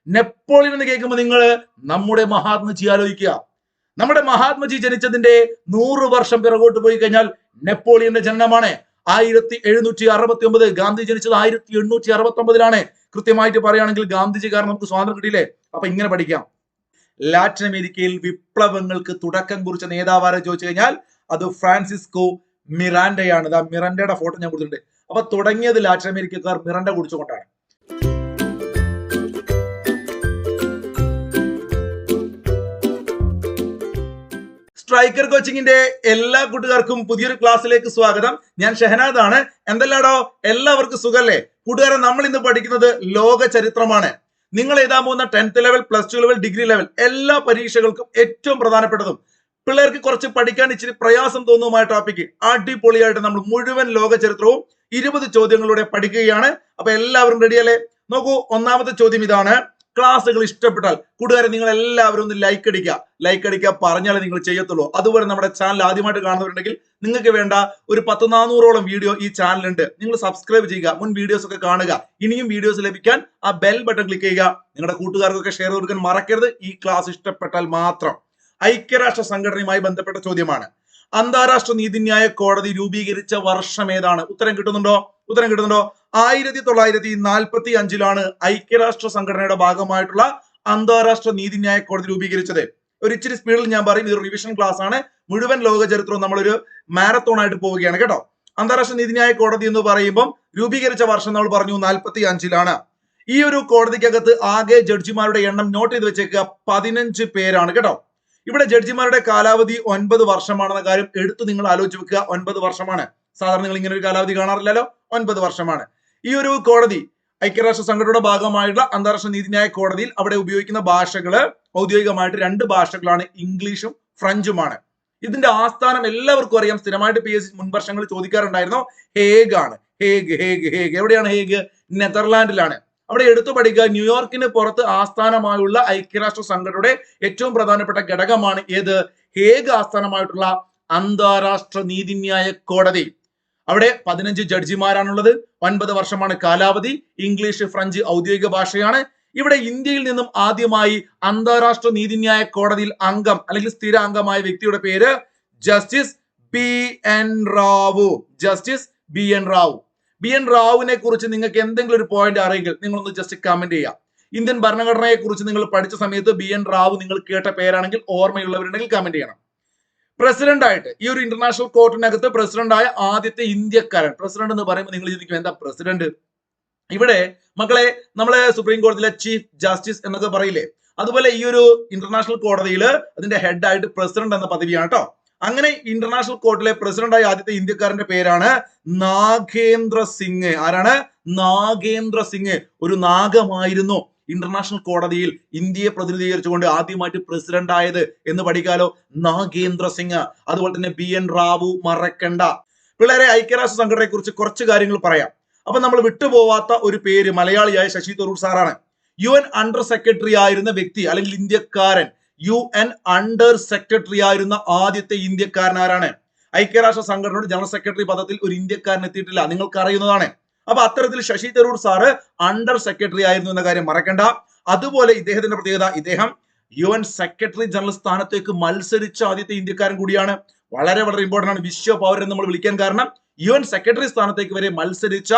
Napoleon എന്ന് കേൾക്കുമ്പോൾ നിങ്ങൾ നമ്മുടെ മഹാത്മജി ആലോചിക്കുക. നമ്മുടെ മഹാത്മജി ജനിച്ചതിന്റെ 100 വർഷം പിറകോട്ട് പോയി കഴിഞ്ഞാൽ നെപ്പോളിയന്റെ ജനനമാണ് 1769. ഗാന്ധി ജനിച്ചത് 1869 കൃത്യമായിട്ട് പറയുകയാണെങ്കിൽ ഗാന്ധിജി കാരണം നമുക്ക് സ്വാതന്ത്ര്യം കിട്ടിയില്ലേ. അപ്പൊ ഇങ്ങനെ പഠിക്കാം. ലാറ്റിൻ അമേരിക്കയിൽ വിപ്ലവങ്ങൾക്ക് തുടക്കം കുറിച്ച നേതാവാരെ ചോദിച്ചു കഴിഞ്ഞാൽ അത് ഫ്രാൻസിസ്കോ മിറാൻഡയാണ്. മിറാൻഡയുടെ ഫോട്ടോ ഞാൻ കൊടുത്തിട്ടുണ്ട്. അപ്പൊ തുടങ്ങിയത് ലാറ്റിൻ അമേരിക്കക്കാർ മിറാൻഡ കുടിച്ചുകൊണ്ടാണ്. സ്ട്രൈക്കർ കോച്ചിങ്ങിന്റെ എല്ലാ കൂട്ടുകാർക്കും പുതിയൊരു ക്ലാസ്സിലേക്ക് സ്വാഗതം. ഞാൻ ഷഹനാദ് ആണ്. എന്തെല്ലാടോ, എല്ലാവർക്കും സുഖല്ലേ? കൂട്ടുകാരെ, നമ്മൾ ഇന്ന് പഠിക്കുന്നത് ലോക ചരിത്രമാണ്. നിങ്ങൾ എഴുതാൻ പോകുന്ന 10th level, +2 level, degree level എല്ലാ പരീക്ഷകൾക്കും ഏറ്റവും പ്രധാനപ്പെട്ടതും പിള്ളേർക്ക് കുറച്ച് പഠിക്കാൻ ഇച്ചിരി പ്രയാസം തോന്നുന്നതുമായ ടോപ്പിക് അടിപൊളിയായിട്ട് നമ്മൾ മുഴുവൻ ലോക ചരിത്രവും 20 ചോദ്യങ്ങളിലൂടെ പഠിക്കുകയാണ്. അപ്പൊ എല്ലാവരും റെഡിയല്ലേ? നോക്കൂ, ഒന്നാമത്തെ ചോദ്യം ഇതാണ്. ക്ലാസ്സുകൾ ഇഷ്ടപ്പെട്ടാൽ കൂട്ടുകാരെ നിങ്ങൾ എല്ലാവരും ഒന്ന് ലൈക്ക് അടിക്കുക പറഞ്ഞാലേ നിങ്ങൾ ചെയ്യത്തുള്ളൂ. അതുപോലെ നമ്മുടെ ചാനൽ ആദ്യമായിട്ട് കാണുന്നവരുണ്ടെങ്കിൽ നിങ്ങൾക്ക് വേണ്ട ഒരു 100-400ഓളം വീഡിയോ ഈ ചാനലുണ്ട്. നിങ്ങൾ സബ്സ്ക്രൈബ് ചെയ്യുക, മുൻ വീഡിയോസ് ഒക്കെ കാണുക. ഇനിയും വീഡിയോസ് ലഭിക്കാൻ ആ ബെൽ ബട്ടൺ ക്ലിക്ക് ചെയ്യുക. നിങ്ങളുടെ കൂട്ടുകാർക്കൊക്കെ ഷെയർ കൊടുക്കാൻ മറക്കരുത്. ഈ ക്ലാസ് ഇഷ്ടപ്പെട്ടാൽ മാത്രം. ഐക്യരാഷ്ട്ര സംഘടനയുമായി ബന്ധപ്പെട്ട ചോദ്യമാണ്. അന്താരാഷ്ട്ര നീതിന്യായ കോടതി രൂപീകരിച്ച വർഷം ഏതാണ്? ഉത്തരം കിട്ടുന്നുണ്ടോ? 1945 ഐക്യരാഷ്ട്ര സംഘടനയുടെ ഭാഗമായിട്ടുള്ള അന്താരാഷ്ട്ര നീതിന്യായ കോടതി രൂപീകരിച്ചത്. ഒരു ഇച്ചിരി സ്പീഡിൽ ഞാൻ പറയും, ഇത് റിവിഷൻ ക്ലാസ് ആണ്. മുഴുവൻ ലോക ചരിത്രവും നമ്മളൊരു മാരത്തോൺ ആയിട്ട് പോവുകയാണ് കേട്ടോ. അന്താരാഷ്ട്ര നീതിന്യായ കോടതി എന്ന് പറയുമ്പോൾ രൂപീകരിച്ച വർഷം നമ്മൾ പറഞ്ഞു 1945. ഈ ഒരു കോടതിക്കകത്ത് ആകെ ജഡ്ജിമാരുടെ എണ്ണം നോട്ട് ചെയ്ത് വെച്ചേക്കുക 15 പേരാണ് കേട്ടോ. ഇവിടെ ജഡ്ജിമാരുടെ കാലാവധി 9 വർഷമാണെന്ന കാര്യം എടുത്തു നിങ്ങൾ ആലോചിച്ച് വെക്കുക. 9 വർഷമാണ്. സാധാരണ നിങ്ങൾ ഇങ്ങനെ ഒരു കാലാവധി കാണാറില്ലല്ലോ. 9 വർഷമാണ്. ഈ ഒരു കോടതി ഐക്യരാഷ്ട്ര സംഘടനയുടെ ഭാഗമായിട്ടുള്ള അന്താരാഷ്ട്ര നീതിന്യായ കോടതിയിൽ അവിടെ ഉപയോഗിക്കുന്ന ഭാഷകള് ഔദ്യോഗികമായിട്ട് 2 ഭാഷകളാണ്, ഇംഗ്ലീഷും ഫ്രഞ്ചുമാണ്. ഇതിന്റെ ആസ്ഥാനം എല്ലാവർക്കും അറിയാം. സ്ഥിരമായിട്ട് PSC മുൻ വർഷങ്ങളിൽ ചോദിക്കാറുണ്ടായിരുന്നു. ഹേഗ് ആണ്. ഹേഗ്. എവിടെയാണ് ഹേഗ്? നെതർലാൻഡിലാണ്. അവിടെ എടുത്തു പഠിക്കുക, ന്യൂയോർക്കിന് പുറത്ത് ആസ്ഥാനമായുള്ള ഐക്യരാഷ്ട്ര സംഘടനയുടെ ഏറ്റവും പ്രധാനപ്പെട്ട ഘടകമാണ് ഏത്? ഹേഗ് ആസ്ഥാനമായിട്ടുള്ള അന്താരാഷ്ട്ര നീതിന്യായ കോടതി. അവിടെ 15 ജഡ്ജിമാരാണുള്ളത്. 9 വർഷമാണ് കാലാവധി. ഇംഗ്ലീഷ്, ഫ്രഞ്ച് ഔദ്യോഗിക ഭാഷയാണ്. ഇവിടെ ഇന്ത്യയിൽ നിന്നും ആദ്യമായി അന്താരാഷ്ട്ര നീതിന്യായ കോടതിയിൽ അംഗം അല്ലെങ്കിൽ സ്ഥിര അംഗമായ വ്യക്തിയുടെ പേര് justice BN Rao. Justice BN Rao. BN റാവുവിനെ കുറിച്ച് നിങ്ങൾക്ക് എന്തെങ്കിലും ഒരു പോയിന്റ് അറിയെങ്കിൽ നിങ്ങളൊന്ന് ജസ്റ്റ് കമന്റ് ചെയ്യുക. ഇന്ത്യൻ ഭരണഘടനയെ കുറിച്ച് നിങ്ങൾ പഠിച്ച സമയത്ത് BN റാവു നിങ്ങൾ കേട്ട പേരാണെങ്കിൽ ഓർമ്മയുള്ളവരുണ്ടെങ്കിൽ കമന്റ് ചെയ്യണം. പ്രസിഡന്റ് ആയിട്ട് ഈ ഒരു ഇന്റർനാഷണൽ കോർട്ടിനകത്ത് പ്രസിഡന്റ് ആയ ആദ്യത്തെ ഇന്ത്യക്കാരൻ. പ്രസിഡന്റ് എന്ന് പറയുമ്പോൾ നിങ്ങൾ ചിന്തിക്കും എന്താ പ്രസിഡന്റ്? ഇവിടെ മക്കളെ, നമ്മളെ സുപ്രീം കോടതിയിലെ ചീഫ് ജസ്റ്റിസ് എന്നൊക്കെ പറയില്ലേ, അതുപോലെ ഈ ഒരു ഇന്റർനാഷണൽ കോടതിയിൽ അതിന്റെ ഹെഡ് ആയിട്ട് പ്രസിഡന്റ് എന്ന പദവിയാണ് കേട്ടോ. അങ്ങനെ ഇന്റർനാഷണൽ കോർട്ടിലെ പ്രസിഡന്റ് ആയ ആദ്യത്തെ ഇന്ത്യക്കാരന്റെ പേരാണ് നാഗേന്ദ്ര സിംഗ്. ആരാണ്? നാഗേന്ദ്ര സിംഗ്. ഒരു നാഗമായിരുന്നു ഇന്റർനാഷണൽ കോടതിയിൽ ഇന്ത്യയെ പ്രതിനിധീകരിച്ചുകൊണ്ട് ആദ്യമായിട്ട് പ്രസിഡന്റ് ആയത് എന്ന് പഠിക്കാലോ. നാഗേന്ദ്ര സിംഗ്. അതുപോലെ തന്നെ BN റാവു മറക്കണ്ട. പിള്ളേരെ, ഐക്യരാഷ്ട്ര സംഘടനയെ കുറിച്ച് കുറച്ച് കാര്യങ്ങൾ പറയാം. അപ്പൊ നമ്മൾ വിട്ടുപോവാത്ത ഒരു പേര് മലയാളിയായ ശശി തരൂർ സാറാണ്. UN അണ്ടർ സെക്രട്ടറി ആയിരുന്ന വ്യക്തി അല്ലെങ്കിൽ ഇന്ത്യക്കാരൻ. UN അണ്ടർ സെക്രട്ടറി ആയിരുന്ന ആദ്യത്തെ ഇന്ത്യക്കാരൻ ആരാണ്? ഐക്യരാഷ്ട്ര സംഘടനയുടെ ജനറൽ സെക്രട്ടറി പദത്തിൽ ഒരു ഇന്ത്യക്കാരൻ എത്തിയിട്ടില്ല, നിങ്ങൾക്ക് അറിയുന്നതാണ്. അപ്പൊ അത്തരത്തിൽ Shashi Tharoor sir under secretary ആയിരുന്നു എന്ന കാര്യം മറക്കണ്ട. അതുപോലെ ഇദ്ദേഹത്തിന്റെ പ്രത്യേകത, ഇദ്ദേഹം UN സെക്രട്ടറി ജനറൽ സ്ഥാനത്തേക്ക് മത്സരിച്ച ആദ്യത്തെ ഇന്ത്യക്കാരൻ കൂടിയാണ്. വളരെ ഇമ്പോർട്ടന്റ് ആണ്. വിശ്വ പൗരൻ നമ്മൾ വിളിക്കാൻ കാരണം UN സെക്രട്ടറി സ്ഥാനത്തേക്ക് വരെ മത്സരിച്ച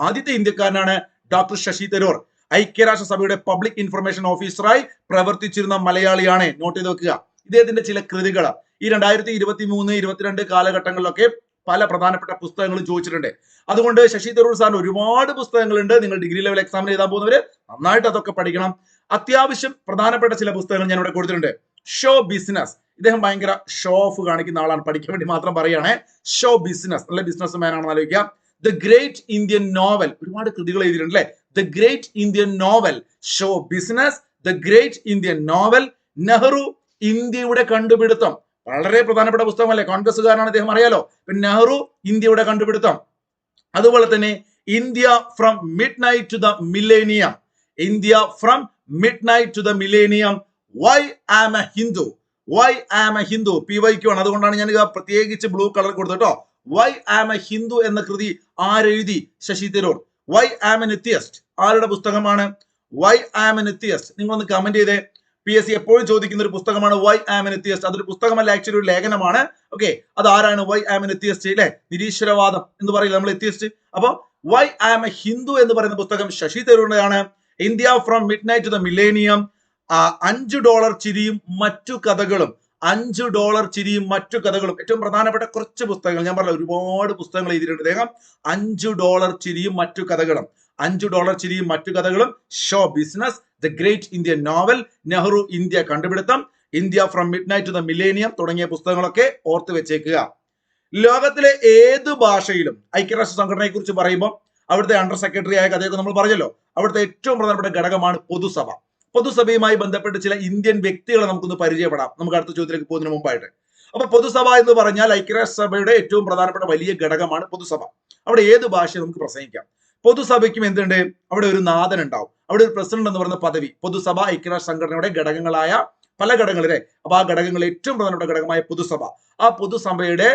ആദ്യത്തെ ഇന്ത്യക്കാരനാണ് ഡോക്ടർ ശശി തരൂർ. ഐക്യരാഷ്ട്ര സഭയുടെ പബ്ലിക് ഇൻഫർമേഷൻ ഓഫീസറായി പ്രവർത്തിച്ചിരുന്ന മലയാളിയാണ്. നോട്ട് ചെയ്ത് വെക്കുക. ഇദ്ദേഹത്തിന്റെ ചില കൃതികൾ ഈ 2023-22 കാലഘട്ടങ്ങളിലൊക്കെ പല പ്രധാനപ്പെട്ട പുസ്തകങ്ങളും ചോദിച്ചിട്ടുണ്ട്. അതുകൊണ്ട് ശശി തരൂർ സാറിന് ഒരുപാട് പുസ്തകങ്ങളുണ്ട്. നിങ്ങൾ ഡിഗ്രി ലെവൽ എക്സാമിന് എഴുതാൻ പോകുന്നവര് നന്നായിട്ട് അതൊക്കെ പഠിക്കണം. അത്യാവശ്യം പ്രധാനപ്പെട്ട ചില പുസ്തകങ്ങൾ ഞാൻ ഇവിടെ കൊടുത്തിട്ടുണ്ട്. Show business. ഇദ്ദേഹം ഭയങ്കര ഷോ ഓഫ് കാണിക്കുന്ന ആളാണ്. പഠിക്കാൻ വേണ്ടി മാത്രം പറയുകയാണെ. Show business. നല്ല ബിസിനസ് മാൻ ആണെന്ന് ആലോചിക്കാം. The great Indian novel. ഒരുപാട് കൃതികൾ എഴുതിയിട്ടുണ്ട് അല്ലെ. The great Indian novel. Show business. The great Indian novel. Nehru, ഇന്ത്യയുടെ കണ്ടുപിടുത്തം. വളരെ പ്രധാനപ്പെട്ട പുസ്തകമല്ലേ. കോൺഗ്രസ്സുകാരനാണ് അദ്ദേഹം, അറിയാലോ. നെഹ്റു, ഇന്ത്യയുടെ കണ്ടുപിടുത്തം. അതുപോലെ തന്നെ India from midnight to the millennium. India from midnight to the millennium. Why am a Hindu. Why am a Hindu. PYQ ആണ്. അതുകൊണ്ടാണ് ഞാൻ പ്രത്യേകിച്ച് ബ്ലൂ കളർ കൊടുത്തോ. വൈ ആം എ ഹിന്ദു എന്ന കൃതി ആരെഴുതി? Shashi Tharoor. Why am an atheist ആരുടെ പുസ്തകമാണ്? Why I am an atheist. നിങ്ങളൊന്ന് കമന്റ് ചെയ്തേ. PSC എപ്പോഴും ചോദിക്കുന്ന ഒരു പുസ്തകമാണ് why I am an atheist. അതൊരു പുസ്തകമല്ല, ആക്ച്വലി ഒരു ലേഖനമാണ്. ഓക്കെ, അത് ആരാണ് why I am an atheist അല്ലെ? നിരീശ്വരവാദം എന്ന് പറയില്ല നമ്മൾ എത്തിയസ്റ്റ്. അപ്പൊ why I am a Hindu എന്ന് പറയുന്ന പുസ്തകം ശശി തരൂരിന്റെയാണ്. India from midnight to the millennium, $5 ചിരിയും മറ്റു കഥകളും, $5 ചിരിയും മറ്റു കഥകളും, ഏറ്റവും പ്രധാനപ്പെട്ട കുറച്ച് പുസ്തകങ്ങൾ. ഞാൻ പറഞ്ഞ ഒരുപാട് പുസ്തകങ്ങൾ എഴുതിയിട്ടുണ്ട് അദ്ദേഹം. $5 ചിരിയും മറ്റു കഥകളും, $5 ചിരിയും മറ്റു കഥകളും, show business, the great Indian novel, Nehru India കണ്ടുപിടുത്തം, India from midnight to the millennium തുടങ്ങിയ പുസ്തകങ്ങളൊക്കെ ഓർത്ത് വെച്ചേക്കുക. ലോകത്തിലെ ഏത് ഭാഷയിലും ഐക്യരാഷ്ട്ര സംഘടനയെ കുറിച്ച് പറയുമ്പോൾ അവിടുത്തെ അണ്ടർ സെക്രട്ടറി ആയ കഥയൊക്കെ നമ്മൾ പറഞ്ഞല്ലോ. അവിടുത്തെ ഏറ്റവും പ്രധാനപ്പെട്ട ഘടകമാണ് പൊതുസഭ. പൊതുസഭയുമായി ബന്ധപ്പെട്ട് ചില ഇന്ത്യൻ വ്യക്തികളെ നമുക്കൊന്ന് പരിചയപ്പെടാം, നമുക്ക് അടുത്ത ചോദ്യത്തിലേക്ക് പോകുന്നതിന് മുമ്പായിട്ട്. അപ്പൊ പൊതുസഭ എന്ന് പറഞ്ഞാൽ ഐക്യരാഷ്ട്രസഭയുടെ ഏറ്റവും പ്രധാനപ്പെട്ട വലിയ ഘടകമാണ് പൊതുസഭ. അവിടെ ഏത് ഭാഷ നമുക്ക് പ്രസംഗിക്കാം. പൊതുസഭയ്ക്കും എന്തുണ്ട്, അവിടെ ഒരു നാഥൻ ഉണ്ടാവും, അവിടെ ഒരു പ്രസിഡന്റ് എന്ന് പറയുന്ന പദവി. പൊതുസഭ ഐക്യരാഷ്ട്ര സംഘടനയുടെ ഘടകങ്ങളായ പല ഘടകങ്ങളിലെ, അപ്പൊ ആ ഘടകങ്ങളിൽ ഏറ്റവും പ്രധാനപ്പെട്ട ഘടകമായ പൊതുസഭ, ആ പൊതുസഭയുടെ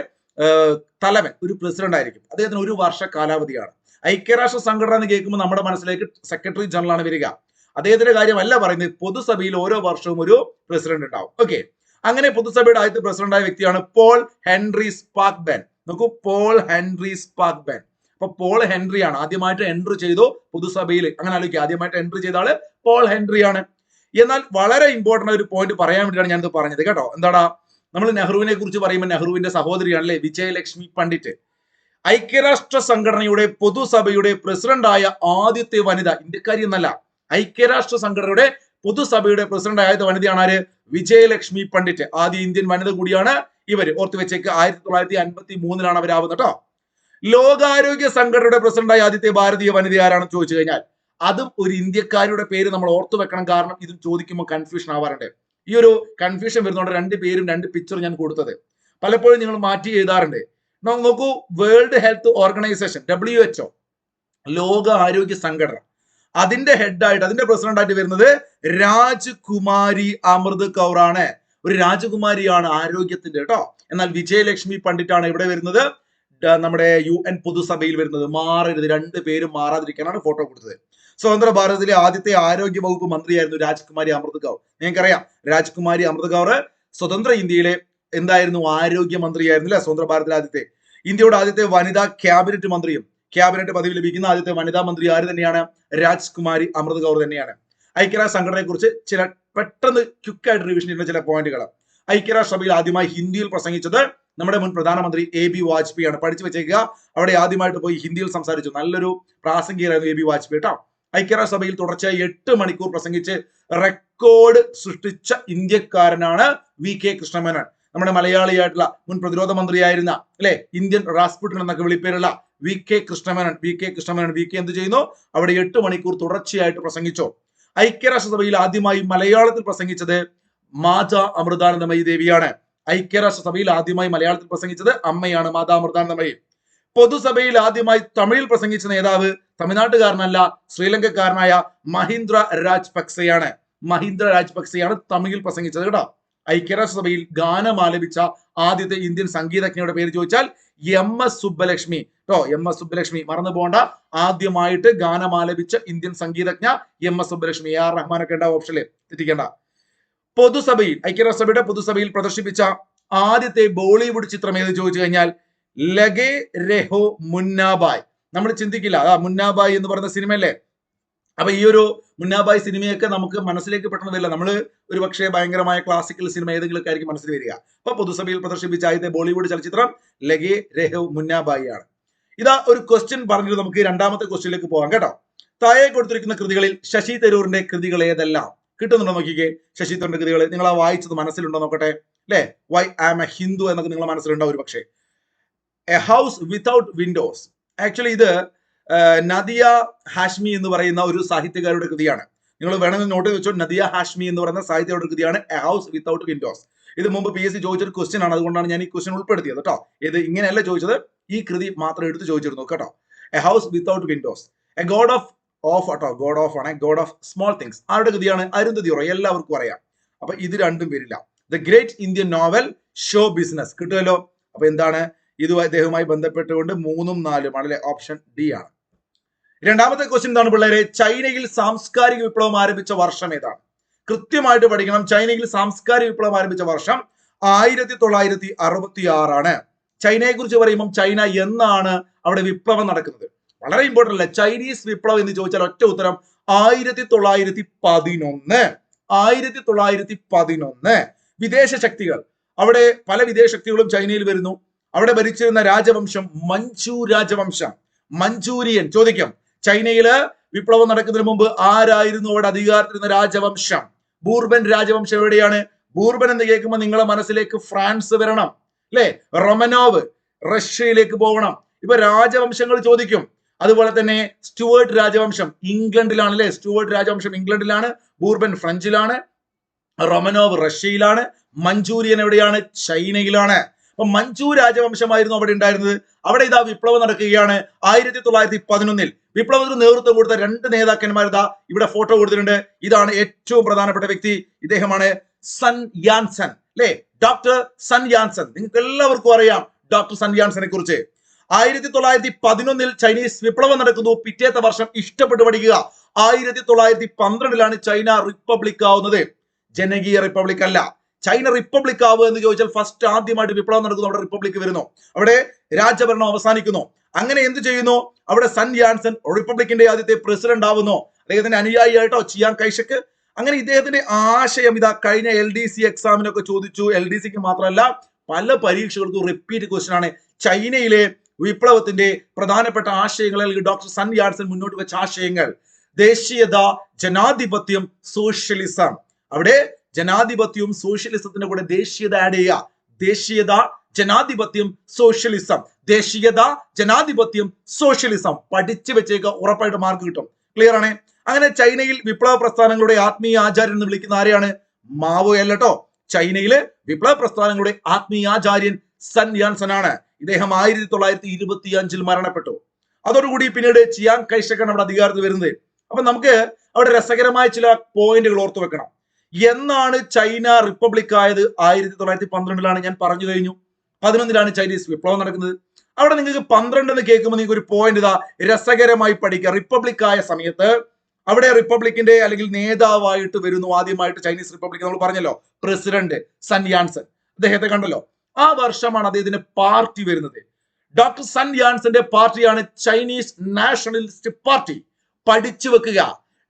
തലവൻ ഒരു പ്രസിഡന്റ് ആയിരിക്കും. അദ്ദേഹത്തിന് 1 വർഷ കാലാവധിയാണ്. ഐക്യരാഷ്ട്ര സംഘടന എന്ന് കേൾക്കുമ്പോൾ നമ്മുടെ മനസ്സിലേക്ക് സെക്രട്ടറി ജനറൽ ആണ് വരിക. അദ്ദേഹത്തിന്റെ കാര്യമല്ല പറയുന്നത്. പൊതുസഭയിൽ ഓരോ വർഷവും ഒരു പ്രസിഡന്റ് ഉണ്ടാവും. ഓക്കെ, അങ്ങനെ പൊതുസഭയുടെ ആദ്യത്തെ പ്രസിഡന്റായ വ്യക്തിയാണ് പോൾ ഹെൻറി സ്പാക്ബാൻ. നോക്കൂ, പോൾ ഹെൻറി സ്പാക്ബാൻ. അപ്പൊ പോൾ ഹെൻറി ആണ് ആദ്യമായിട്ട് എൻട്രി ചെയ്തു പൊതുസഭയിൽ. അങ്ങനെ ആലോചിക്കുക, ആദ്യമായിട്ട് എൻട്രി ചെയ്ത ആള് പോൾ ഹെൻറി ആണ്. എന്നാൽ വളരെ ഇമ്പോർട്ടന്റ് ഒരു പോയിന്റ് പറയാൻ വേണ്ടിയാണ് ഞാനിത് പറഞ്ഞത് കേട്ടോ. എന്താടാ, നമ്മൾ നെഹ്റുവിനെ കുറിച്ച് പറയുമ്പോൾ നെഹ്റുവിന്റെ സഹോദരിയാണല്ലേ വിജയലക്ഷ്മി പണ്ഡിറ്റ്. ഐക്യരാഷ്ട്ര സംഘടനയുടെ പൊതുസഭയുടെ പ്രസിഡന്റായ ആദ്യത്തെ വനിത, ഇന്ത്യക്കാരി എന്നല്ല, ഐക്യരാഷ്ട്ര സംഘടനയുടെ പൊതുസഭയുടെ പ്രസിഡന്റ് ആയ വനിതയാണ് ആര്? വിജയലക്ഷ്മി പണ്ഡിറ്റ്. ആദ്യ ഇന്ത്യൻ വനിത കൂടിയാണ് ഇവര്. ഓർത്ത് വെച്ചേക്ക്, 1953 അവരാവുന്നത് കേട്ടോ. ലോകാരോഗ്യ സംഘടനയുടെ പ്രസിഡന്റായ ആദ്യത്തെ ഭാരതീയ വനിത ആരാണെന്ന് ചോദിച്ചു കഴിഞ്ഞാൽ അതും ഒരു ഇന്ത്യക്കാരുടെ പേര് നമ്മൾ ഓർത്തു വെക്കണം. കാരണം ഇത് ചോദിക്കുമ്പോൾ കൺഫ്യൂഷൻ ആവാറുണ്ട്. ഈ ഒരു കൺഫ്യൂഷൻ വരുന്നതുകൊണ്ട് 2 പേരും 2 പിക്ചർ ഞാൻ കൊടുത്തത്. പലപ്പോഴും നിങ്ങൾ മാറ്റി എഴുതാറുണ്ട്. നോക്കൂ, വേൾഡ് ഹെൽത്ത് ഓർഗനൈസേഷൻ WHO, ലോക ആരോഗ്യ സംഘടന, അതിന്റെ ഹെഡായിട്ട്, അതിന്റെ പ്രസിഡന്റ് ആയിട്ട് വരുന്നത് രാജ്കുമാരി അമൃത് കൗർ ആണ്. ഒരു രാജകുമാരിയാണ് ആരോഗ്യത്തിന്റെ കേട്ടോ. എന്നാൽ വിജയലക്ഷ്മി പണ്ഡിറ്റാണ് ഇവിടെ വരുന്നത്, നമ്മുടെ UN പൊതുസഭയിൽ വരുന്നത്. മാറരുത്, 2 പേരും മാറാതിരിക്കാനാണ് ഫോട്ടോ കൊടുത്തത്. സ്വതന്ത്ര ഭാരതത്തിലെ ആദ്യത്തെ ആരോഗ്യ വകുപ്പ് മന്ത്രിയായിരുന്നു രാജ്കുമാരി അമൃത് കൗർ. നിങ്ങൾക്കറിയാം, രാജ്കുമാരി അമൃത് കൗർ സ്വതന്ത്ര ഇന്ത്യയിലെ എന്തായിരുന്നു, ആരോഗ്യ മന്ത്രിയായിരുന്നു അല്ലെ, സ്വതന്ത്ര ഭാരതത്തിലെ ആദ്യത്തെ. ഇന്ത്യയുടെ ആദ്യത്തെ വനിതാ ക്യാബിനറ്റ് മന്ത്രിയും, ക്യാബിനറ്റ് പദവി ലഭിക്കുന്ന ആദ്യത്തെ വനിതാ മന്ത്രി ആര് തന്നെയാണ്? രാജ്കുമാരി അമൃത് കൗർ തന്നെയാണ്. ഐക്യരാഷ്ട്ര സംഘടനയെ കുറിച്ച് ചില പെട്ടെന്ന് ക്വിക്കായിട്ട് റിവിഷൻ ചെയ്യുന്ന ചില പോയിന്റുകൾ. ഐക്യരാഷ്ട്ര സഭയിൽ ആദ്യമായി ഹിന്ദിയിൽ പ്രസംഗിച്ചത് നമ്മുടെ മുൻ പ്രധാനമന്ത്രി AB വാജ്പേയി ആണ്. പഠിച്ചു വെച്ചേക്കുക, അവിടെ ആദ്യമായിട്ട് പോയി ഹിന്ദിയിൽ സംസാരിച്ചു. നല്ലൊരു പ്രാസംഗികരായിരുന്നു AB വാജ്പേയി കേട്ടോ. ഐക്യരാഷ്ട്ര സഭയിൽ തുടർച്ചയായി 8 മണിക്കൂർ പ്രസംഗിച്ച് റെക്കോർഡ് സൃഷ്ടിച്ച ഇന്ത്യക്കാരനാണ് VK കൃഷ്ണമേനോൻ. നമ്മുടെ മലയാളിയായിട്ടുള്ള മുൻ പ്രതിരോധ മന്ത്രിയായിരുന്ന അല്ലെ, ഇന്ത്യൻ റാസ്പുട്ടിൻ എന്നൊക്കെ വിളിപ്പേരുള്ള VK കൃഷ്ണമേനോൻ. VK എന്ത് ചെയ്യുന്നു? അവിടെ 8 മണിക്കൂർ തുടർച്ചയായിട്ട് പ്രസംഗിച്ചു. ഐക്യരാഷ്ട്ര സഭയിൽ ആദ്യമായി മലയാളത്തിൽ പ്രസംഗിച്ചത് മാതാ അമൃതാനന്ദമയി ദേവിയാണ്. ഐക്യരാഷ്ട്ര സഭയിൽ ആദ്യമായി മലയാളത്തിൽ പ്രസംഗിച്ചത് അമ്മയാണ്, മാതാ അമൃതാനന്ദമയി. പൊതുസഭയിൽ ആദ്യമായി തമിഴിൽ പ്രസംഗിച്ച നേതാവ് തമിഴ്നാട്ടുകാരനല്ല, ശ്രീലങ്കക്കാരനായ മഹീന്ദ്ര രാജപക്സെയാണ്. മഹീന്ദ്ര രാജപക്സെയാണ് തമിഴിൽ പ്രസംഗിച്ചത് കേട്ടോ. ഐക്യരാഷ്ട്ര സഭയിൽ ഗാനം ആലപിച്ച ആദ്യത്തെ ഇന്ത്യൻ സംഗീതജ്ഞയുടെ പേര് ചോദിച്ചാൽ MS സുബ്ബലക്ഷ്മി കേട്ടോ. MS സുബ്ബലക്ഷ്മി മറന്നു പോകണ്ട. ആദ്യമായിട്ട് ഗാനം ആലപിച്ച ഇന്ത്യൻ സംഗീതജ്ഞ MS സുബ്ബലക്ഷ്മി. AR റഹ്മാനൊക്കെ ഉണ്ടാവും ഓപ്ഷനിൽ, തെറ്റിക്കേണ്ട. പൊതുസഭയിൽ, ഐക്യരാഷ്ട്രസഭയുടെ പൊതുസഭയിൽ പ്രദർശിപ്പിച്ച ആദ്യത്തെ ബോളിവുഡ് ചിത്രം ഏത് ചോദിച്ചു കഴിഞ്ഞാൽ ലഗേ രഹോ മുന്നാബായ്. നമ്മൾ ചിന്തിക്കില്ല, മുന്നാബായ് എന്ന് പറയുന്ന സിനിമയല്ലേ. അപ്പൊ ഈ ഒരു മുന്നാബായ് സിനിമയൊക്കെ നമുക്ക് മനസ്സിലേക്ക് പെട്ടെന്ന് വരില്ല. നമ്മൾ ഒരു പക്ഷേ ഭയങ്കരമായ ക്ലാസിക്കൽ സിനിമ ഏതെങ്കിലും ആയിരിക്കും മനസ്സിൽ വരിക. അപ്പൊ പൊതുസഭയിൽ പ്രദർശിപ്പിച്ച ആദ്യത്തെ ബോളിവുഡ് ചലച്ചിത്രം ലഗേ രഹോ മുന്നാബായ് ആണ്. ഇതാ ഒരു ക്വസ്റ്റ്യൻ പറഞ്ഞിട്ട് നമുക്ക് രണ്ടാമത്തെ ക്വസ്റ്റ്യനിലേക്ക് പോകാം കേട്ടോ. താഴെ കൊടുത്തിരിക്കുന്ന കൃതികളിൽ ശശി തരൂരിന്റെ കൃതികൾ ഏതെല്ലാം? കിട്ടുന്നുണ്ടോ നോക്കിക്കേ. ശശി തരൂരിന്റെ കൃതികൾ നിങ്ങൾ ആ വായിച്ചത് മനസ്സിലുണ്ടോ നോക്കട്ടെ. അല്ലെ, വൈ ആം എ ഹിന്ദു എന്നൊക്കെ നിങ്ങളെ മനസ്സിലുണ്ടാവും ഒരു പക്ഷേ. A house without Windows. Actually ഇത് നദിയ ഹാഷ്മി എന്ന് പറയുന്ന ഒരു സാഹിത്യകാരുടെ കൃതിയാണ്. നിങ്ങൾ വേണമെങ്കിൽ നോട്ട് വെച്ചോ. നദിയ ഹാഷ്മി എന്ന് പറയുന്ന സാഹിത്യകാരുടെ കൃതിയാണ് എ ഹൗസ് വിത്തൗട്ട് വിൻഡോസ്. ഇത് മുമ്പ് PSC ചോദിച്ചൊരു ക്വസ്റ്റ്യൻ ആണ്, അതുകൊണ്ടാണ് ഞാൻ ഈ ക്വസ്റ്റ്യൻ ഉൾപ്പെടുത്തിയത് കേട്ടോ. ഇത് ഇങ്ങനെയല്ല ചോദിച്ചത്, ഈ കൃതി മാത്രം എടുത്ത് ചോദിച്ചിരുന്നു കേട്ടോ. A house without Windows. A God of കേട്ടോ, ഗോഡ് ഓഫ് ആണ്, ഗോഡ് ഓഫ് സ്മോൾ തിങ്സ്. ആരുടെ കൃതിയാണ്? അരുന്ധതി റോയ്, എല്ലാവർക്കും അറിയാം. അപ്പൊ ഇത് രണ്ടും വരില്ല. The great Indian novel show business കിട്ടുമല്ലോ. അപ്പൊ എന്താണ് ഇത്? അദ്ദേഹവുമായി ബന്ധപ്പെട്ടുകൊണ്ട് 3ഉം 4ഉം ആണല്ലേ. ഓപ്ഷൻ D ആണ്. രണ്ടാമത്തെ ക്വസ്റ്റ്യൻ എന്താണ് പിള്ളേരെ? ചൈനയിൽ സാംസ്കാരിക വിപ്ലവം ആരംഭിച്ച വർഷം ഏതാണ്? കൃത്യമായിട്ട് പഠിക്കണം. ചൈനയിൽ സാംസ്കാരിക വിപ്ലവം ആരംഭിച്ച വർഷം 1966 ചൈനയെ കുറിച്ച് പറയുമ്പോൾ ചൈന എന്നാണ് അവിടെ വിപ്ലവം നടക്കുന്നത് വളരെ ഇമ്പോർട്ടന്റ് അല്ലേ. ചൈനീസ് വിപ്ലവം എന്ന് ചോദിച്ചാൽ ഒറ്റ ഉത്തരം 1911. 1911 വിദേശ ശക്തികൾ, അവിടെ പല വിദേശ ശക്തികളും ചൈനയിൽ വരുന്നു. അവിടെ ഭരിച്ചിരുന്ന രാജവംശം മഞ്ചു രാജവംശം, മഞ്ചൂരിയൻ. ചോദിക്കും, ചൈനയില് വിപ്ലവം നടക്കുന്നതിന് മുമ്പ് ആരായിരുന്നു അവിടെ അധികാരത്തിലിരുന്ന രാജവംശം? ബൂർബൻ രാജവംശം എവിടെയാണ്? ബൂർബൻ എന്ന് കേൾക്കുമ്പോൾ നിങ്ങളെ മനസ്സിലേക്ക് ഫ്രാൻസ് വരണം അല്ലെ, റൊമനോവ് റഷ്യയിലേക്ക് പോകണം. ഇപ്പൊ രാജവംശങ്ങൾ ചോദിക്കും. അതുപോലെ തന്നെ സ്റ്റുവേർട്ട് രാജവംശം ഇംഗ്ലണ്ടിലാണ് അല്ലെ, സ്റ്റുവേർട്ട് രാജവംശം ഇംഗ്ലണ്ടിലാണ്, ബൂർബൻ ഫ്രഞ്ചിലാണ്, റൊമനോവ് റഷ്യയിലാണ്, മഞ്ചൂരിയൻ എവിടെയാണ്? ചൈനയിലാണ്. അപ്പൊ മഞ്ചു രാജവംശമായിരുന്നു അവിടെ ഉണ്ടായിരുന്നത്. അവിടെ ഇതാ വിപ്ലവം നടക്കുകയാണ് 1911. വിപ്ലവത്തിന് നേതൃത്വം കൊടുത്ത രണ്ട് നേതാക്കന്മാർ ഇതാ ഇവിടെ ഫോട്ടോ കൊടുത്തിട്ടുണ്ട്. ഇതാണ് ഏറ്റവും പ്രധാനപ്പെട്ട വ്യക്തി, ഇദ്ദേഹമാണ് സൺ യാൻസൺ അല്ലെ, ഡോക്ടർ സൺ യാൻസൺ. നിങ്ങൾക്ക് എല്ലാവർക്കും അറിയാം ഡോക്ടർ സൺ യാൻസനെ കുറിച്ച്. 1911 ചൈനീസ് വിപ്ലവം നടക്കുന്നു. പിറ്റേത്തെ വർഷം ഇഷ്ടപ്പെട്ട് പഠിക്കുക, 1912 ചൈന റിപ്പബ്ലിക് ആവുന്നത്. ജനകീയ റിപ്പബ്ലിക് അല്ല, ചൈന റിപ്പബ്ലിക് ആവുക എന്ന് ചോദിച്ചാൽ ഫസ്റ്റ് ആദ്യമായിട്ട് വിപ്ലവം നടക്കുന്നു, അവിടെ റിപ്പബ്ലിക് വരുന്നു, അവിടെ രാജഭരണം അവസാനിക്കുന്നു. അങ്ങനെ എന്ത് ചെയ്യുന്നു? അവിടെ സൺ യാൻസൺ റിപ്പബ്ലിക്കിന്റെ ആദ്യത്തെ പ്രസിഡന്റ് ആവുന്നു. അദ്ദേഹത്തിന്റെ അനുയായിയായിട്ടോ ചിയാങ് കൈഷക്ക്. അങ്ങനെ ഇദ്ദേഹത്തിന്റെ ആശയം ഇതാ കഴിഞ്ഞ LDC എക്സാമിനൊക്കെ ചോദിച്ചു. LDCക്ക് മാത്രമല്ല പല പരീക്ഷകൾക്കും റിപ്പീറ്റ് ക്വസ്റ്റ്യൻ ആണ്. ചൈനയിലെ വിപ്ലവത്തിന്റെ പ്രധാനപ്പെട്ട ആശയങ്ങൾ അല്ലെങ്കിൽ ഡോക്ടർ സൺ യാൻസൺ മുന്നോട്ട് വെച്ച ആശയങ്ങൾ: ദേശീയത, ജനാധിപത്യം, സോഷ്യലിസം. അവിടെ ജനാധിപത്യവും സോഷ്യലിസത്തിന്റെ കൂടെ ദേശീയത ആഡ് ചെയ്യുക. ദേശീയത, ജനാധിപത്യം, സോഷ്യലിസം. ദേശീയത, ജനാധിപത്യം, സോഷ്യലിസം പഠിച്ചു വെച്ചേക്ക്, ഉറപ്പായിട്ട് മാർക്ക് കിട്ടും. ക്ലിയർ ആണ്? അങ്ങനെ ചൈനയിൽ വിപ്ലവ പ്രസ്ഥാനങ്ങളുടെ ആത്മീയ ആചാര്യൻ എന്ന് വിളിക്കുന്ന ആരെയാണ്? മാവോ അല്ലട്ടോ. ചൈനയിലെ വിപ്ലവ പ്രസ്ഥാനങ്ങളുടെ ആത്മീയാചാര്യൻ സൺ യാൻസൺ ആണ്. ഇദ്ദേഹം 1925 മരണപ്പെട്ടു. അതോടുകൂടി പിന്നീട് ചിയാങ് കൈഷക്കാണ് അവിടെ അധികാരത്തിൽ വരുന്നത്. അപ്പൊ നമുക്ക് അവിടെ രസകരമായ ചില പോയിന്റുകൾ ഓർത്തു വെക്കണം. എന്നാണ് ചൈന റിപ്പബ്ലിക് ആയത്? 1912 ഞാൻ പറഞ്ഞു കഴിഞ്ഞു. 11 ചൈനീസ് വിപ്ലവം നടക്കുന്നത്. അവിടെ നിങ്ങൾക്ക് 12 എന്ന് കേൾക്കുമ്പോൾ നിങ്ങൾക്ക് ഒരു പോയിന്റ് ഇതാ രസകരമായി പഠിക്കുക. റിപ്പബ്ലിക് ആയ സമയത്ത് അവിടെ റിപ്പബ്ലിക്കിന്റെ അല്ലെങ്കിൽ നേതാവായിട്ട് വരുന്നു ആദ്യമായിട്ട് ചൈനീസ് റിപ്പബ്ലിക്. നമ്മൾ പറഞ്ഞല്ലോ പ്രസിഡന്റ് സൺ യാൻസൺ, അദ്ദേഹത്തെ കണ്ടല്ലോ. ആ വർഷമാണ് അദ്ദേഹത്തിന്റെ പാർട്ടി വരുന്നത്. ഡോക്ടർ സൺ യാൻസന്റെ പാർട്ടിയാണ് ചൈനീസ് നാഷണലിസ്റ്റ് പാർട്ടി. പഠിച്ചു വെക്കുക,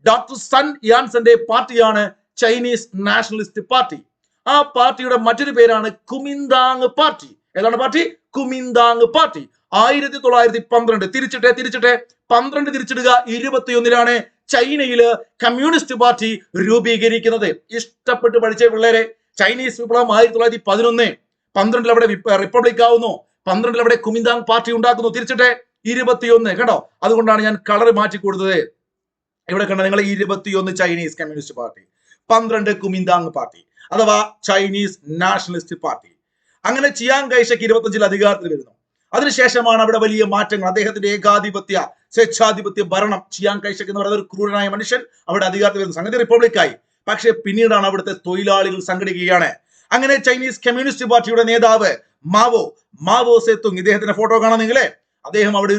ഡോക്ടർ സൺ യാൻസന്റെ പാർട്ടിയാണ് ചൈനീസ് നാഷണലിസ്റ്റ് പാർട്ടി. ആ പാർട്ടിയുടെ മറ്റൊരു പേരാണ് കുമിന്താങ് പാർട്ടി. ഏതാണ് പാർട്ടി? Kuomintang party. 1912 തിരിച്ചിട്ടെ 12 തിരിച്ചിടുക 21 ചൈനയില് കമ്മ്യൂണിസ്റ്റ് പാർട്ടി രൂപീകരിക്കുന്നത്. ഇഷ്ടപ്പെട്ട് പഠിച്ച പിള്ളേരെ, ചൈനീസ് വിപ്ലവം 1911. 12 അവിടെ റിപ്പബ്ലിക് ആവുന്നു. 12 അവിടെ കുമിന്താങ് പാർട്ടി ഉണ്ടാക്കുന്നു. തിരിച്ചിട്ടെ 21 കേട്ടോ. അതുകൊണ്ടാണ് ഞാൻ കളർ മാറ്റി കൊടുത്തത്. ഇവിടെ കണ്ട നിങ്ങൾ 21 Chinese communist party, 12 Kuomintang party അഥവാ ചൈനീസ് നാഷണലിസ്റ്റ് പാർട്ടി. അങ്ങനെ ചിയാങ് കൈഷക്ക് 25 അധികാരത്തിൽ വരുന്നു. അതിനുശേഷമാണ് അവിടെ വലിയ മാറ്റങ്ങൾ. അദ്ദേഹത്തിന്റെ ഏകാധിപത്യ സ്വേച്ഛാധിപത്യ ഭരണം. ചിയാങ് കൈഷക്ക് എന്ന് പറയുന്ന ഒരു ക്രൂരനായ മനുഷ്യൻ അവിടെ അധികാരത്തിൽ വരുന്നു. സംഗതി റിപ്പബ്ലിക്കായി. പക്ഷെ പിന്നീടാണ് അവിടുത്തെ തൊഴിലാളികൾ സംഘടിക്കുകയാണ്. അങ്ങനെ ചൈനീസ് കമ്മ്യൂണിസ്റ്റ് പാർട്ടിയുടെ നേതാവ് മാവോ സേതുങ്, ഇദ്ദേഹത്തിന്റെ ഫോട്ടോ കാണാൻ നിങ്ങളെ. അദ്ദേഹം അവിടെ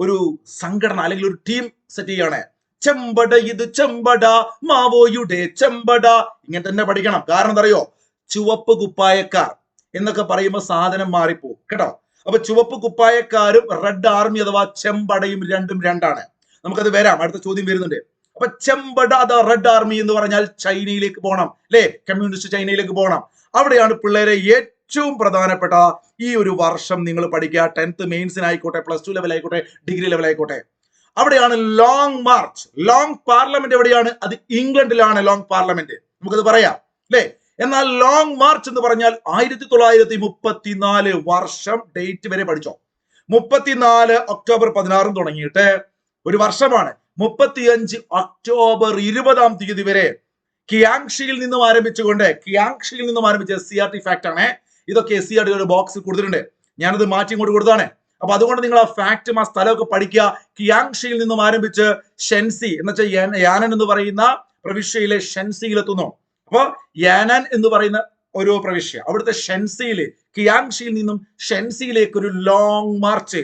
ഒരു സംഘടന അല്ലെങ്കിൽ ഒരു ടീം സെറ്റ് ചെയ്യാണ്. ചെമ്പട ഇത് ചെമ്പട, മാവോയുടെ ചെമ്പട. ഇങ്ങനെ തന്നെ പഠിക്കണം. കാരണം എന്താ അറിയോ? ചുവപ്പ് കുപ്പായക്കാർ എന്നൊക്കെ പറയുമ്പോൾ സാധനം മാറിപ്പോകും കേട്ടോ. അപ്പൊ ചുവപ്പ് കുപ്പായക്കാരും റെഡ് ആർമി അഥവാ ചെമ്പടയും രണ്ടും രണ്ടാണ്. നമുക്കത് വരാം, അടുത്ത ചോദ്യം വരുന്നുണ്ട്. അപ്പൊ ചെമ്പട അഥവാ റെഡ് ആർമി എന്ന് പറഞ്ഞാൽ ചൈനയിലേക്ക് പോകണം അല്ലെ, കമ്മ്യൂണിസ്റ്റ് ചൈനയിലേക്ക് പോകണം. അവിടെയാണ് പിള്ളേരെ ഏറ്റവും പ്രധാനപ്പെട്ട ഈ ഒരു വർഷം നിങ്ങൾ പഠിക്കുക. 10th മെയിൻസിനായിക്കോട്ടെ, +2 ലെവൽ ആയിക്കോട്ടെ, ഡിഗ്രി ലെവൽ ആയിക്കോട്ടെ. അവിടെയാണ് ലോങ് മാർച്ച്. ലോങ് പാർലമെന്റ് എവിടെയാണ്? അത് ഇംഗ്ലണ്ടിലാണ് ലോങ് പാർലമെന്റ്. നമുക്കത് പറയാം അല്ലെ. എന്നാൽ ലോങ് മാർച്ച് എന്ന് പറഞ്ഞാൽ 1934 വർഷം ഡേറ്റ് വരെ പഠിച്ചോ. 34 ഒക്ടോബർ 16 തുടങ്ങിയിട്ട് ഒരു വർഷമാണ്. 35 ഒക്ടോബർ 20 വരെ കിയാങ്ഷിയിൽ നിന്നും ആരംഭിച്ചുകൊണ്ട് SCRT ഫാക്ട് ആണ്. ഇതൊക്കെ SCRT ഒരു ബോക്സ് കൊടുത്തിട്ടുണ്ട്. ഞാനത് മാറ്റി ഇങ്ങോട്ട് കൊടുത്താണ്. അപ്പൊ അതുകൊണ്ട് നിങ്ങൾ ആ ഫാക്റ്റും ആ സ്ഥലമൊക്കെ പഠിക്കുക. കിയാങ്ഷിയിൽ നിന്നും ആരംഭിച്ച് ഷെൻസി എന്ന് വെച്ചാൽ യാനൻ എന്ന് പറയുന്ന പ്രവിശ്യയിലെ ഷെൻസിയിലെത്തുന്നു. അപ്പൊ യാനൻ എന്ന് പറയുന്ന ഒരു പ്രവിശ്യ, അവിടുത്തെ ഷെൻസിയില്, കിയാങ്ഷിയിൽ നിന്നും ഷെൻസിയിലേക്ക് ഒരു ലോങ് മാർച്ച്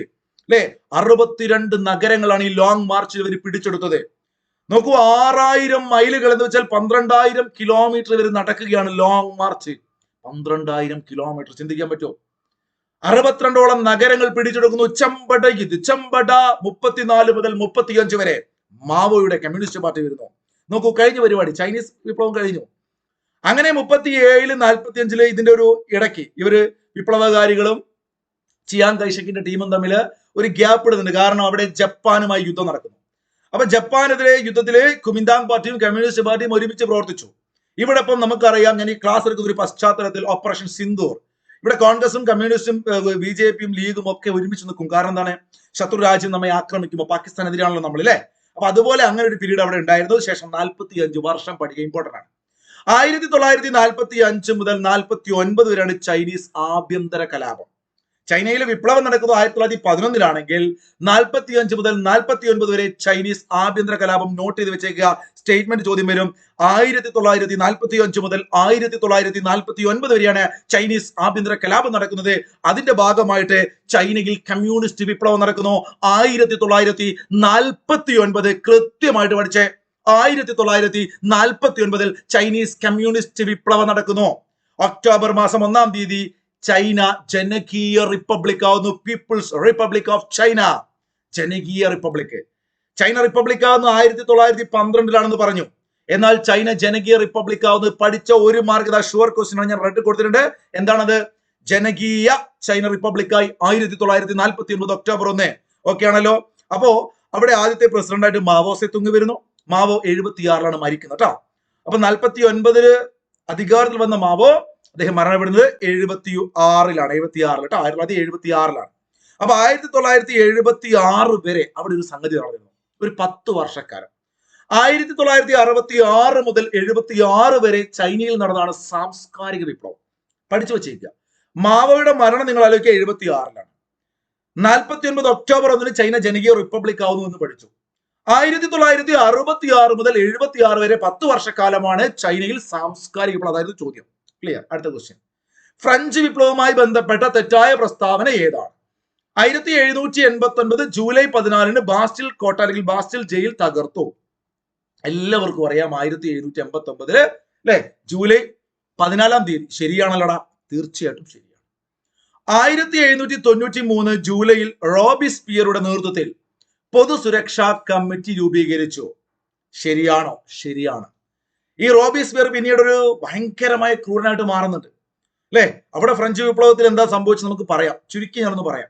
അല്ലെ 62 നഗരങ്ങളാണ് ഈ ലോങ് മാർച്ചിൽ ഇവർ പിടിച്ചെടുത്തത്. നോക്കൂ, 6000 മൈലുകൾ എന്ന് വെച്ചാൽ 12000 കിലോമീറ്റർ ഇവർ നടക്കുകയാണ്. ലോങ് മാർച്ച് 12000 കിലോമീറ്റർ, ചിന്തിക്കാൻ പറ്റുമോ? 62ഓളം നഗരങ്ങൾ പിടിച്ചെടുക്കുന്നു. ചെമ്പട 34 മുതൽ 35 വരെ മാവോയുടെ കമ്മ്യൂണിസ്റ്റ് പാർട്ടി വരുന്നു. നോക്കൂ, കഴിഞ്ഞ പരിപാടി ചൈനീസ് വിപ്ലവം കഴിഞ്ഞു. അങ്ങനെ 37 45 ഇതിന്റെ ഒരു ഇടയ്ക്ക് ഇവര് വിപ്ലവകാരികളും ചിയാങ് കൈഷക്കിന്റെ ടീമും തമ്മിൽ ഒരു ഗ്യാപ്പ് ഇടുന്നുണ്ട്. കാരണം അവിടെ ജപ്പാനുമായി യുദ്ധം നടക്കുന്നു. അപ്പൊ ജപ്പാനെതിരെ യുദ്ധത്തില് കുമിന്താങ് പാർട്ടിയും കമ്മ്യൂണിസ്റ്റ് പാർട്ടിയും ഒരുമിച്ച് പ്രവർത്തിച്ചു. ഇവിടെ ഇപ്പം നമുക്കറിയാം, ഞാൻ ഈ ക്ലാസ് എടുക്കുന്ന ഒരു പശ്ചാത്തലത്തിൽ ഓപ്പറേഷൻ സിന്ദൂർ, ഇവിടെ കോൺഗ്രസും കമ്മ്യൂണിസ്റ്റും BJPയും ലീഗും ഒക്കെ ഒരുമിച്ച് നിൽക്കും. കാരണം എന്താണ്? ശത്രു രാജ്യം നമ്മെ ആക്രമിക്കുമ്പോൾ പാകിസ്ഥാനെതിരാണല്ലോ നമ്മൾ, അല്ലെ? അപ്പൊ അതുപോലെ അങ്ങനെ ഒരു പീരീഡ് അവിടെ ഉണ്ടായിരുന്നു. ശേഷം 45 വർഷം പഠിക്കുക ഇമ്പോർട്ടന്റ് ആണ്. 1945 മുതൽ 49 വരെയാണ് ചൈനീസ് ആഭ്യന്തര കലാപം. ചൈനയിലെ വിപ്ലവം നടക്കുന്നത് 1911 45 മുതൽ 49 വരെ ചൈനീസ് ആഭ്യന്തര കലാപം. നോട്ട് ചെയ്ത് വെച്ചേക്കുക, സ്റ്റേറ്റ്മെന്റ് ചോദ്യം വരും. 1945 മുതൽ 1949 വരെയാണ് ചൈനീസ് ആഭ്യന്തര കലാപം നടക്കുന്നത്. അതിന്റെ ഭാഗമായിട്ട് ചൈനയിൽ കമ്മ്യൂണിസ്റ്റ് വിപ്ലവം നടക്കുന്നു. 1949 കൃത്യമായിട്ട് പഠിച്ചേ, 1949 ചൈനീസ് കമ്മ്യൂണിസ്റ്റ് വിപ്ലവം നടക്കുന്നു. ഒക്ടോബർ മാസം 1-ാം തീയതി ചൈന ജനകീയ റിപ്പബ്ലിക് ആവുന്നു. പീപ്പിൾസ് റിപ്പബ്ലിക് ഓഫ് ചൈന, ജനകീയ റിപ്പബ്ലിക്. ചൈന റിപ്പബ്ലിക് ആവുന്നു 1912 പറഞ്ഞു. എന്നാൽ ചൈന ജനകീയ റിപ്പബ്ലിക് ആവുന്നത് പഠിച്ച ഒരു മാർക്ക്, ഷുവർ ക്വസ്റ്റ്യൻ ആണ്, ഞാൻ റെഡ് കൊടുത്തിട്ടുണ്ട്. എന്താണത്? ജനകീയ ചൈന റിപ്പബ്ലിക്കായി 1949 ഒക്ടോബർ 1. ഓക്കെ ആണല്ലോ? അപ്പോ അവിടെ ആദ്യത്തെ പ്രസിഡന്റായിട്ട് മാവോ സെതുങ് വരുന്നു. മാവോ 76 മരിക്കുന്നത് കേട്ടോ. അപ്പൊ 49 അധികാരത്തിൽ വന്ന മാവോ, അദ്ദേഹം മരണപ്പെടുന്നത് 76 കേട്ടോ, 1976. അപ്പൊ 1976 വരെ അവിടെ ഒരു സംഗതി നടന്നിരുന്നു, ഒരു 10 വർഷക്കാലം. 1966 മുതൽ 76 വരെ ചൈനയിൽ നടന്നതാണ് സാംസ്കാരിക വിപ്ലവം. പഠിച്ചു വെച്ചേക്കുക. മാവോയുടെ മരണം നിങ്ങൾ ആലോചിക്കുക 76. 49 ഒക്ടോബർ 1 ചൈന ജനകീയ റിപ്പബ്ലിക് ആവുന്നു എന്ന് പഠിച്ചു. 1966 മുതൽ 76 വരെ 10 വർഷക്കാലമാണ് ചൈനയിൽ സാംസ്കാരിക വിപ്ലവം. അതായത് ചോദ്യം ക്ലിയർ. അടുത്ത ക്വസ്റ്റ്യൻ, ഫ്രഞ്ച് വിപ്ലവവുമായി ബന്ധപ്പെട്ട തെറ്റായ പ്രസ്താവന ഏതാണ്? 1789 ജൂലൈ 14 ബാസ്റ്റിൽ കോട്ട അല്ലെങ്കിൽ ബാസ്റ്റിൽ ജയിൽ തകർത്തു. എല്ലാവർക്കും അറിയാം 1789 അല്ലെ, ജൂലൈ 14-ാം തീയതി. ശരിയാണല്ലോടാ? തീർച്ചയായിട്ടും ശരിയാണ്. 1793 ജൂലൈയിൽ റോബിസ്പിയറുടെ നേതൃത്വത്തിൽ പൊതുസുരക്ഷാ കമ്മിറ്റി രൂപീകരിച്ചു. ശരിയാണോ? ശരിയാണ്. ഈ റോബിസ്പിയർ പിന്നീട് ഒരു ഭയങ്കരമായ ക്രൂരനായിട്ട് മാറുന്നുണ്ട്, അല്ലെ? അവിടെ ഫ്രഞ്ച് വിപ്ലവത്തിൽ എന്താ സംഭവിച്ചത് നമുക്ക് പറയാം, ചുരുക്കി ഞാനൊന്ന് പറയാം.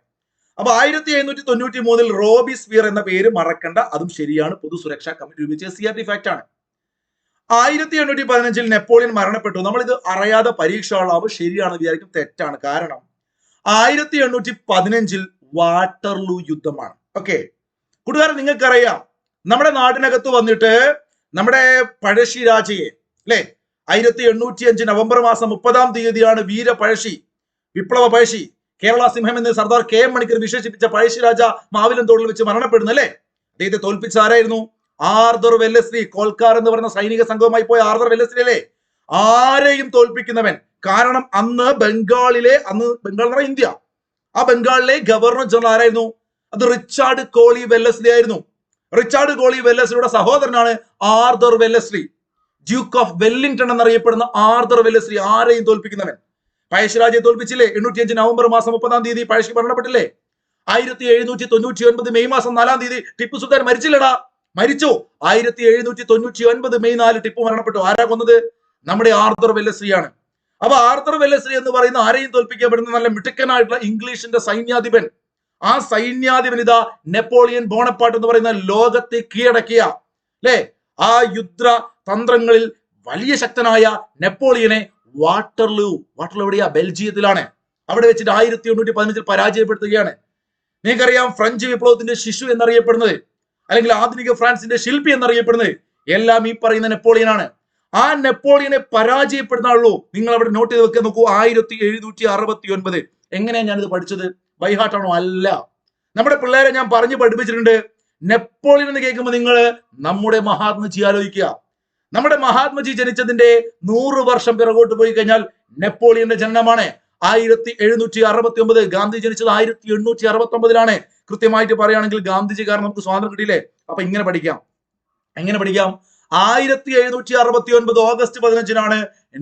അപ്പൊ 1793 റോബിസ്പിയർ എന്ന പേര് മറക്കണ്ട, അതും ശരിയാണ്. പൊതുസുരക്ഷാ കമ്മിറ്റി രൂപീകരിച്ച CRT ഫാക്ട് ആണ്. 1815 നെപ്പോളിയൻ മരണപ്പെട്ടു. നമ്മൾ ഇത് അറിയാതെ പരീക്ഷകളാവുമ്പോൾ ശരിയാണെന്ന് വിചാരിക്കും, തെറ്റാണ്. കാരണം 1815 വാട്ടർലൂ യുദ്ധമാണ്. ഓക്കെ കൂട്ടുകാരൻ, നിങ്ങൾക്കറിയാം നമ്മുടെ നാടിനകത്ത് വന്നിട്ട് നമ്മുടെ പഴശ്ശിരാജയെ, അല്ലെ, 1805 നവംബർ മാസം 30-ാം തീയതിയാണ് വീര പഴശ്ശി, വിപ്ലവ പഴശ്ശി, കേരള സിംഹം എന്ന് സർദാർ KM മണിക്കർ വിശേഷിപ്പിച്ച പഴശ്ശിരാജ മാവിലന്തോടിൽ വെച്ച് മരണപ്പെടുന്നു, അല്ലെ? അദ്ദേഹത്തെ തോൽപ്പിച്ച ആരായിരുന്നു? Arthur Wellesley. കോൽക്കാർ എന്ന് പറഞ്ഞ സൈനിക സംഘവുമായി പോയ ആർതർ വെല്ലസ്ലി, അല്ലേ? ആരെയും തോൽപ്പിക്കുന്നവൻ. കാരണം അന്ന് ബംഗാൾ എന്ന് പറഞ്ഞാൽ ഇന്ത്യ, ആ ബംഗാളിലെ ഗവർണർ ജനറൽ ആരായിരുന്നു? അത് റിച്ചാർഡ് കോളി വെല്ലസ്ലി ആയിരുന്നു. റിച്ചാർഡ് കോളി വെല്ലസ്ലിയുടെ സഹോദരനാണ് Arthur Wellesley. Duke of Wellington എന്നറിയപ്പെടുന്ന ആർതർ വെല്ലസ്ലി ആരെയും തോൽപ്പിക്കുന്നവൻ. പഴശ്ശിരാജയെ തോൽപ്പിച്ചില്ലേ? 805 നവംബർ മാസം 30-ാം തീയതി പഴശ്ശി മരണപ്പെട്ടില്ലേ? 1799 മെയ് മാസം 4-ാം തീയതി ടിപ്പു സുൽത്താൻ മരിച്ചില്ലടാ? മരിച്ചു. 1799 മെയ് 4 ടിപ്പു മരണപ്പെട്ടു. ആരാ കൊന്നത്? നമ്മുടെ ആർതർ വെല്ലസ്ലിയാണ്. അപ്പൊ ആർതർ വെല്ലസ്ലി എന്ന് പറയുന്ന ആരെയും തോൽപ്പിക്കപ്പെടുന്ന നല്ല മിടുക്കനായിട്ടുള്ള ഇംഗ്ലീഷിന്റെ സൈന്യാധിപൻ. ആ സൈന്യാധിപൻ ഇതാ നെപ്പോളിയൻ ബോണപ്പാർട്ട് എന്ന് പറയുന്ന ലോകത്തെ കീഴടക്കിയ, അല്ലെ, ആ യുദ്ധ തന്ത്രങ്ങളിൽ വലിയ ശക്തനായ നെപ്പോളിയനെ വാട്ടർലൂ എവിടെയാ? ബെൽജിയത്തിലാണ്. അവിടെ വെച്ചിട്ട് 1815 പരാജയപ്പെടുത്തുകയാണ്. നിങ്ങൾക്കറിയാം ഫ്രഞ്ച് വിപ്ലവത്തിന്റെ ശിശു എന്നറിയപ്പെടുന്നത്, അല്ലെങ്കിൽ ആധുനിക ഫ്രാൻസിന്റെ ശില്പി എന്നറിയപ്പെടുന്നത് എല്ലാം ഈ പറയുന്ന നെപ്പോളിയനാണ്. ആ നെപ്പോളിയനെ പരാജയപ്പെടുന്നാണല്ലോ. നിങ്ങൾ അവിടെ നോട്ട് ചെയ്ത് വെക്കാൻ നോക്കൂ. 1769. എങ്ങനെയാണ് ഞാനിത് പഠിച്ചത്? ബൈഹാർട്ടാണോ? അല്ല. നമ്മുടെ പിള്ളേരെ ഞാൻ പറഞ്ഞു പഠിപ്പിച്ചിട്ടുണ്ട്. നെപ്പോളിയൻ എന്ന് കേൾക്കുമ്പോൾ നിങ്ങൾ നമ്മുടെ മഹാത്മജി ആലോചിക്കുക. നമ്മുടെ മഹാത്മജി ജനിച്ചതിന്റെ 100 വർഷം പിറകോട്ട് പോയി കഴിഞ്ഞാൽ നെപ്പോളിയന്റെ ജനനമാണ് 1769. ഗാന്ധി ജനിച്ചത് 1869. കൃത്യമായിട്ട് പറയുകയാണെങ്കിൽ ഗാന്ധിജി കാരണം നമുക്ക് സ്വാതന്ത്ര്യം കിട്ടിയില്ലേ. അപ്പൊ ഇങ്ങനെ പഠിക്കാം. 1769 ഓഗസ്റ്റ് 15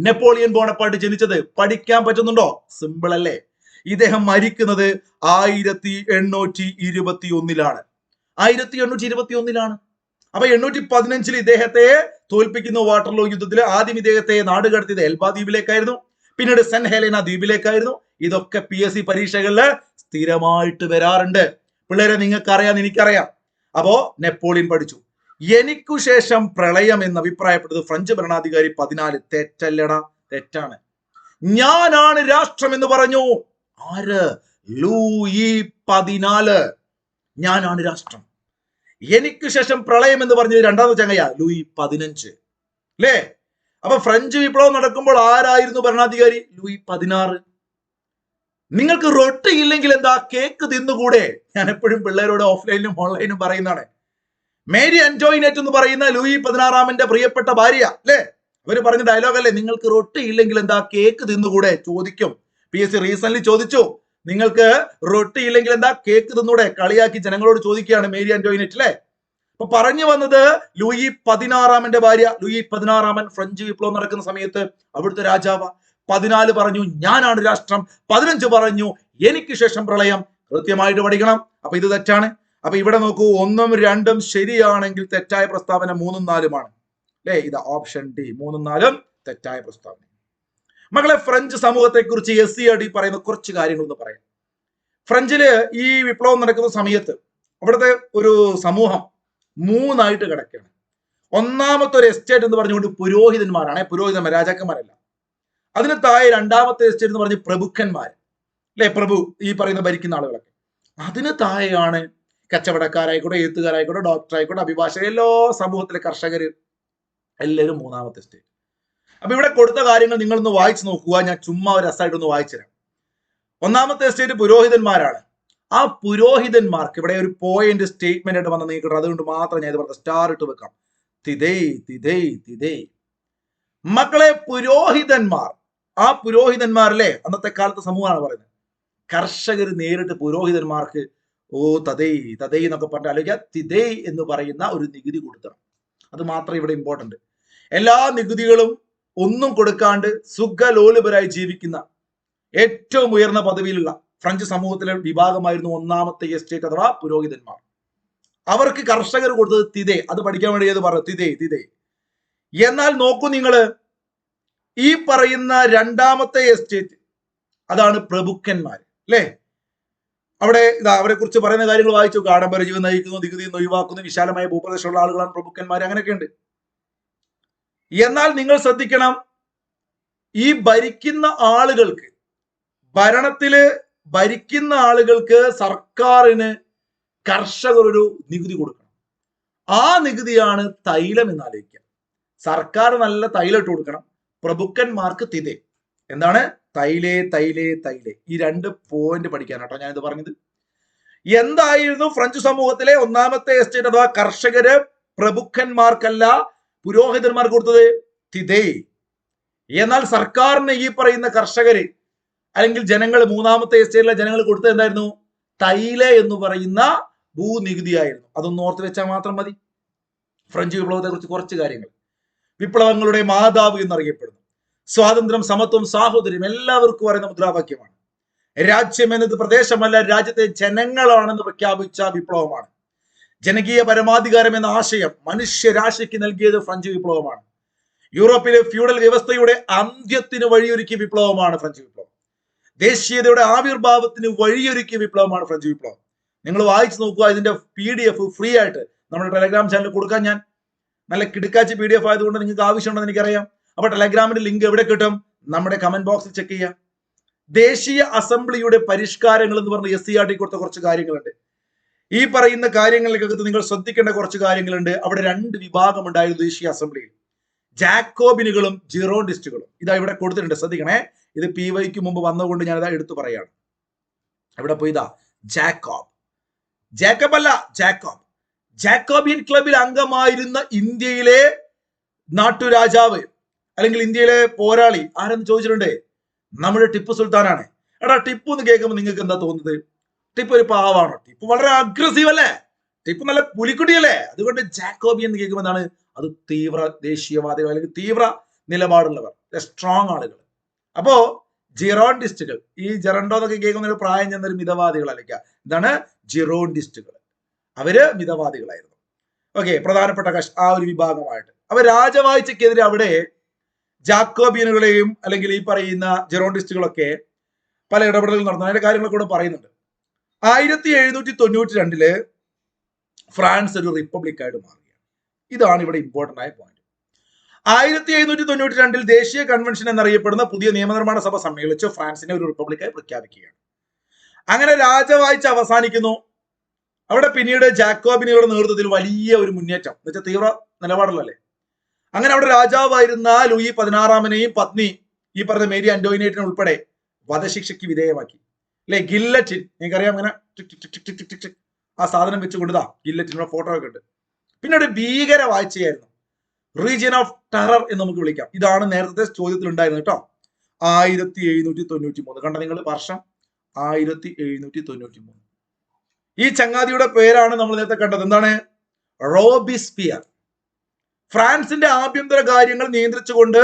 നെപ്പോളിയൻ ബോണപ്പാർട്ട് ജനിച്ചത്. പഠിക്കാൻ പറ്റുന്നുണ്ടോ? സിമ്പിൾ അല്ലേ. ഇദ്ദേഹം മരിക്കുന്നത് 1821 1821. അപ്പൊ 815 ഇദ്ദേഹത്തെ തോൽപ്പിക്കുന്ന വാട്ടർലോ യുദ്ധത്തിൽ ആദ്യം ഇദ്ദേഹത്തെ നാട് കടത്തിയത് എൽബ ദ്വീപിലേക്കായിരുന്നു, പിന്നീട് സെന്റ് ഹെലേന ദ്വീപിലേക്കായിരുന്നു. ഇതൊക്കെ PSC പരീക്ഷകളിൽ സ്ഥിരമായിട്ട് വരാറുണ്ട്. പിള്ളേരെ നിങ്ങൾക്ക് അറിയാം, എനിക്കറിയാം. അപ്പോ നെപ്പോളിയൻ പഠിച്ചു. എനിക്കു ശേഷം പ്രളയം എന്ന് അഭിപ്രായപ്പെട്ടത് ഫ്രഞ്ച് ഭരണാധികാരി 14. തെറ്റല്ലടാ, തെറ്റാണ്. ഞാനാണ് രാഷ്ട്രം എന്ന് പറഞ്ഞു. ആര്? ലൂയി 14. ഞാനാണ് രാഷ്ട്രം. എനിക്ക് ശേഷം പ്രളയം എന്ന് പറഞ്ഞത് രണ്ടാമത്തെ ചങ്ങയ ലൂയി 15 അല്ലേ. അപ്പൊ ഫ്രഞ്ച് വിപ്ലവം നടക്കുമ്പോൾ ആരായിരുന്നു ഭരണാധികാരി? ലൂയി 16. നിങ്ങൾക്ക് റൊട്ടി ഇല്ലെങ്കിൽ എന്താ, കേക്ക് തിന്നുകൂടെ? ഞാൻ എപ്പോഴും പിള്ളേരോട് ഓഫ്ലൈനിലും ഓൺലൈനും പറയുന്നതാണ്. മേരി അന്റോയിനറ്റ് എന്ന് പറയുന്ന ലൂയി 16 പ്രിയപ്പെട്ട ഭാര്യ അല്ലെ, അവര് പറഞ്ഞ ഡയലോഗ് അല്ലേ, നിങ്ങൾക്ക് റൊട്ടി ഇല്ലെങ്കിൽ എന്താ, കേക്ക് തിന്നുകൂടെ? ചോദിക്കും. PSC റീസെന്റ് ചോദിച്ചു, നിങ്ങൾക്ക് റൊട്ടി ഇല്ലെങ്കിൽ എന്താ, കേക്ക് തിന്നൂടെ? കളിയാക്കി ജനങ്ങളോട് ചോദിക്കുകയാണ് മേരി അന്റോയിനറ്റ് അല്ലെ. അപ്പൊ പറഞ്ഞു വന്നത് ലൂയി 16 ഭാര്യ. ലൂയി 16 ഫ്രഞ്ച് വിപ്ലവം നടക്കുന്ന സമയത്ത് അവിടുത്തെ രാജാവ്. 14 പറഞ്ഞു ഞാനാണ് രാഷ്ട്രം, 15 പറഞ്ഞു എനിക്ക് ശേഷം പ്രളയം. കൃത്യമായിട്ട് പഠിക്കണം. അപ്പൊ ഇത് തെറ്റാണ്. അപ്പൊ ഇവിടെ നോക്കൂ, 1ഉം 2ഉം ശരിയാണെങ്കിൽ തെറ്റായ പ്രസ്താവന 3ഉം 4ഉം അല്ലെ. ഇത് ഓപ്ഷൻ ഡി, 3ഉം 4ഉം തെറ്റായ പ്രസ്താവന. മക്കളെ, ഫ്രഞ്ച് സമൂഹത്തെ കുറിച്ച് SCRT പറയുന്ന കുറച്ച് കാര്യങ്ങൾ ഒന്ന് പറയാം. ഫ്രഞ്ചില് ഈ വിപ്ലവം നടക്കുന്ന സമയത്ത് അവിടുത്തെ ഒരു സമൂഹം 3ആയിട്ട് കിടക്കുകയാണ്. ഒന്നാമത്തെ ഒരു എസ്റ്റേറ്റ് എന്ന് പറഞ്ഞുകൊണ്ട് പുരോഹിതന്മാരാണ്. പുരോഹിതന്മാർ, രാജാക്കന്മാരല്ല. അതിന് താഴെ രണ്ടാമത്തെ എസ്റ്റേറ്റ് എന്ന് പറഞ്ഞ് പ്രഭുക്കന്മാർ അല്ലെ, പ്രഭു ഈ പറയുന്ന ഭരിക്കുന്ന ആളുകളൊക്കെ. അതിന് താഴെയാണ് കച്ചവടക്കാരായിക്കോട്ടെ, എഴുത്തുകാരായിക്കോട്ടെ, ഡോക്ടർ ആയിക്കോട്ടെ, അഭിഭാഷകർ, എല്ലാ സമൂഹത്തിലെ കർഷകർ, എല്ലാവരും 3ആമത്തെ എസ്റ്റേറ്റ്. അപ്പൊ ഇവിടെ കൊടുത്ത കാര്യങ്ങൾ നിങ്ങളൊന്ന് വായിച്ചു നോക്കുക. ഞാൻ ചുമ്മാ ഒരു രസമായിട്ടൊന്ന് വായിച്ചു തരാം. 1ാമത്തെ എസ്റ്റേറ്റ് പുരോഹിതന്മാരാണ്. ആ പുരോഹിതന്മാർക്ക് ഇവിടെ ഒരു പോയിന്റ് സ്റ്റേറ്റ്മെന്റ് ആയിട്ട് വന്ന് നീക്കണം. അതുകൊണ്ട് മാത്രം ഞാൻ ഇത് പറഞ്ഞ സ്റ്റാർ ഇട്ട് വെക്കാം. തിതേ. മക്കളെ, പുരോഹിതന്മാർ, ആ പുരോഹിതന്മാരല്ലേ അന്നത്തെ കാലത്തെ സമൂഹമാണ് പറയുന്നത്. കർഷകർ നേരിട്ട് പുരോഹിതന്മാർക്ക് തതേ എന്നൊക്കെ പറഞ്ഞിട്ട് ആലോചിക്കുക, തിതേ എന്ന് പറയുന്ന ഒരു നികുതി കൊടുക്കണം. അത് മാത്രം ഇവിടെ ഇമ്പോർട്ടന്റ്. എല്ലാ നികുതികളും ഒന്നും കൊടുക്കാണ്ട് സുഖലോലുപരായി ജീവിക്കുന്ന ഏറ്റവും ഉയർന്ന പദവിയിലുള്ള ഫ്രഞ്ച് സമൂഹത്തിലെ വിഭാഗമായിരുന്നു 1ാമത്തെ എസ്റ്റേറ്റ് അഥവാ പുരോഹിതന്മാർ. അവർക്ക് കർഷകർ കൊടുത്തത് തിതേ. അത് പഠിക്കാൻ വേണ്ടി ഏത് പറഞ്ഞു? തിതേ. എന്നാൽ നോക്കൂ നിങ്ങൾ, ഈ പറയുന്ന 2ാമത്തെ എസ്റ്റേറ്റ് അതാണ് പ്രഭുക്കന്മാർ അല്ലെ. അവിടെ അവരെ കുറിച്ച് പറയുന്ന കാര്യങ്ങൾ വായിച്ചു. ആഡംബര ജീവൻ നയിക്കുന്നു, നികുതി ഒഴിവാക്കുന്നു, വിശാലമായ ഭൂപ്രദേശമുള്ള ആളുകളാണ് പ്രഭുക്കന്മാർ, അങ്ങനെയൊക്കെ ഉണ്ട്. എന്നാൽ നിങ്ങൾ ശ്രദ്ധിക്കണം, ഈ ഭരിക്കുന്ന ആളുകൾക്ക്, ഭരണത്തില് ഭരിക്കുന്ന ആളുകൾക്ക് സർക്കാരിന് കർഷകർ ഒരു നികുതി കൊടുക്കണം. ആ നികുതിയാണ് തൈലം എന്ന് ആലോചിക്കുക. സർക്കാർ നല്ല തൈലം ഇട്ട് കൊടുക്കണം, പ്രഭുക്കന്മാർക്ക് തിതേ. എന്താണ്? തൈലേ. ഈ 2 പോയിന്റ് പഠിക്കാനാട്ടോ ഞാനിത് പറഞ്ഞത്. എന്തായിരുന്നു ഫ്രഞ്ച് സമൂഹത്തിലെ 1ാമത്തെ എസ്റ്റേറ്റ് അഥവാ കർഷകര് പ്രഭുക്കന്മാർക്കല്ല പുരോഹിതന്മാർക്ക് കൊടുത്തത്? തിതേ. എന്നാൽ സർക്കാരിന് ഈ പറയുന്ന കർഷകര് അല്ലെങ്കിൽ ജനങ്ങൾ, 3ാമത്തെ എസ്റ്റേറ്റിലെ ജനങ്ങൾ കൊടുത്തത് എന്തായിരുന്നു? തൈല എന്ന് പറയുന്ന ഭൂനികുതിയായിരുന്നു. അതൊന്ന് ഓർത്ത് വെച്ചാൽ മാത്രം മതി. ഫ്രഞ്ച് വിപ്ലവത്തെ കുറിച്ച് കുറച്ച് കാര്യങ്ങൾ. വിപ്ലവങ്ങളുടെ മാതാവ് എന്നറിയപ്പെടുന്നു. സ്വാതന്ത്ര്യം, സമത്വം, സാഹോദര്യം എല്ലാവർക്കും പറയുന്ന മുദ്രാവാക്യമാണ്. രാജ്യം എന്നത് പ്രദേശമല്ല, രാജ്യത്തെ ജനങ്ങളാണെന്ന് പ്രഖ്യാപിച്ച വിപ്ലവമാണ്. ജനകീയ പരമാധികാരം എന്ന ആശയം മനുഷ്യരാശിക്ക് നൽകിയത് ഫ്രഞ്ച് വിപ്ലവമാണ്. യൂറോപ്പിലെ ഫ്യൂഡൽ വ്യവസ്ഥയുടെ അന്ത്യത്തിന് വഴിയൊരുക്കിയ വിപ്ലവമാണ് ഫ്രഞ്ച് വിപ്ലവം. ദേശീയതയുടെ ആവിർഭാവത്തിന് വഴിയൊരുക്കിയ വിപ്ലവമാണ് ഫ്രഞ്ച് വിപ്ലവം. നിങ്ങൾ വായിച്ചു നോക്കുക. ഇതിന്റെ PDF ഫ്രീ ആയിട്ട് നമ്മുടെ ടെലഗ്രാം ചാനലിൽ കൊടുക്കാൻ. ഞാൻ നല്ല കിടുക്കാച്ചി PDF ആയതുകൊണ്ട് നിങ്ങൾക്ക് ആവശ്യമുണ്ടെന്ന് എനിക്കറിയാം. അപ്പൊ ടെലഗ്രാമിന്റെ ലിങ്ക് എവിടെ കിട്ടും? നമ്മുടെ കമന്റ് ബോക്സിൽ ചെക്ക് ചെയ്യാം. ദേശീയ അസംബ്ലിയുടെ പരിഷ്കാരങ്ങൾ എന്ന് പറഞ്ഞ SCRT കൊടുത്ത കുറച്ച് കാര്യങ്ങളുണ്ട്. ഈ പറയുന്ന കാര്യങ്ങളിലേക്കകത്ത് നിങ്ങൾ ശ്രദ്ധിക്കേണ്ട കുറച്ച് കാര്യങ്ങളുണ്ട്. അവിടെ 2 വിഭാഗം ഉണ്ടായിരുന്നു ദേശീയ അസംബ്ലിയിൽ, ജാക്കോബിനുകളും ജിറോണ്ടിസ്റ്റുകളും. ഇതാ ഇവിടെ കൊടുത്തിട്ടുണ്ട്, ശ്രദ്ധിക്കണേ. ഇത് PYക്ക് മുമ്പ് വന്നുകൊണ്ട് ഞാനിതാ എടുത്തു പറയാണ്. ഇവിടെ പോയി ഇതാ ജാക്കോബിയൻ ക്ലബിൽ അംഗമായിരുന്ന ഇന്ത്യയിലെ നാട്ടുരാജാവ് അല്ലെങ്കിൽ ഇന്ത്യയിലെ പോരാളി ആരെന്ന് ചോദിച്ചിട്ടുണ്ട്? നമ്മുടെ ടിപ്പു സുൽത്താനാണ്. എടാ, ടിപ്പു എന്ന് കേൾക്കുമ്പോൾ നിങ്ങൾക്ക് എന്താ തോന്നുന്നത്? ടിപ്പ് ഒരു പാവാണ്. ടിപ്പ് വളരെ അഗ്രസീവ് അല്ലേ? ടിപ്പ് നല്ല പുലിക്കുട്ടിയല്ലേ? അതുകൊണ്ട് ജാക്കോബിയൻ എന്ന് കേൾക്കുമ്പോൾ എന്താണ്? അത് തീവ്ര ദേശീയവാദികൾ അല്ലെങ്കിൽ തീവ്ര നിലപാടുള്ളവർ, സ്ട്രോങ് ആളുകൾ. അപ്പോ ജിറോണ്ടിസ്റ്റുകൾ, ഈ ജെറണ്ടോ എന്നൊക്കെ കേൾക്കുന്ന ഒരു പ്രായം ചെന്നൊരു മിതവാദികളല്ല. എന്താണ്? ജിറോണ്ടിസ്റ്റുകൾ. അവര് മിതവാദികളായിരുന്നു. ഓക്കെ, പ്രധാനപ്പെട്ട ആ ഒരു വിഭാഗമായിട്ട്. അപ്പൊ രാജവാഴ്ചക്കെതിരെ അവിടെ ജാക്കോബിയനുകളെയും അല്ലെങ്കിൽ ഈ പറയുന്ന ജെറോണ്ടിസ്റ്റുകളൊക്കെ പല ഇടപെടലുകൾ നടന്നു. അതിന്റെ കാര്യങ്ങളൊക്കെ കൂടെ പറയുന്നുണ്ട്. 1792 ഫ്രാൻസ് ഒരു റിപ്പബ്ലിക് ആയിട്ട് മാറുകയാണ്. ഇതാണ് ഇവിടെ ഇമ്പോർട്ടന്റ് ആയ പോയിന്റ്. 1792 ദേശീയ കൺവെൻഷൻ എന്നറിയപ്പെടുന്ന പുതിയ നിയമനിർമ്മാണ സഭ സമ്മേളിച്ച് ഫ്രാൻസിനെ ഒരു റിപ്പബ്ലിക്കായി പ്രഖ്യാപിക്കുകയാണ്. അങ്ങനെ രാജവാഴ്ച അവസാനിക്കുന്നു. അവിടെ പിന്നീട് ജാക്കോബിനുകളുടെ നേതൃത്വത്തിൽ വലിയ ഒരു മുന്നേറ്റം, എന്ന് വെച്ചാൽ തീവ്ര നിലപാടുള്ളല്ലേ. അങ്ങനെ അവിടെ രാജാവായിരുന്ന ലൂയി 16-നെയും പത്നി ഈ പറഞ്ഞ മേരി ആന്റോയിനേറ്റിനെ ഉൾപ്പെടെ വധശിക്ഷയ്ക്ക് വിധേയമാക്കി. അല്ലെ, ഗില്ലറ്റിൻ, നിങ്ങൾക്കറിയാം, അങ്ങനെ ആ സാധനം വെച്ചുകൊണ്ടുതാ ഗില്ലറ്റിനുള്ള ഫോട്ടോ ഒക്കെ ഉണ്ട്. പിന്നെ ഒരു ഭീകര വാഴ്ചയായിരുന്നു, റീജിയൻ ഓഫ് ടെറർ എന്ന് നമുക്ക് വിളിക്കാം. ഇതാണ് നേരത്തെ ചോദ്യത്തിൽ ഉണ്ടായിരുന്നത് കേട്ടോ. 1793 കണ്ട നിങ്ങൾ വർഷം 1793. ഈ ചങ്ങാതിയുടെ പേരാണ് നമ്മൾ നേരത്തെ കണ്ടത്. എന്താണ്? റോബിസ്പിയർ. ഫ്രാൻസിന്റെ ആഭ്യന്തര കാര്യങ്ങൾ നിയന്ത്രിച്ചുകൊണ്ട്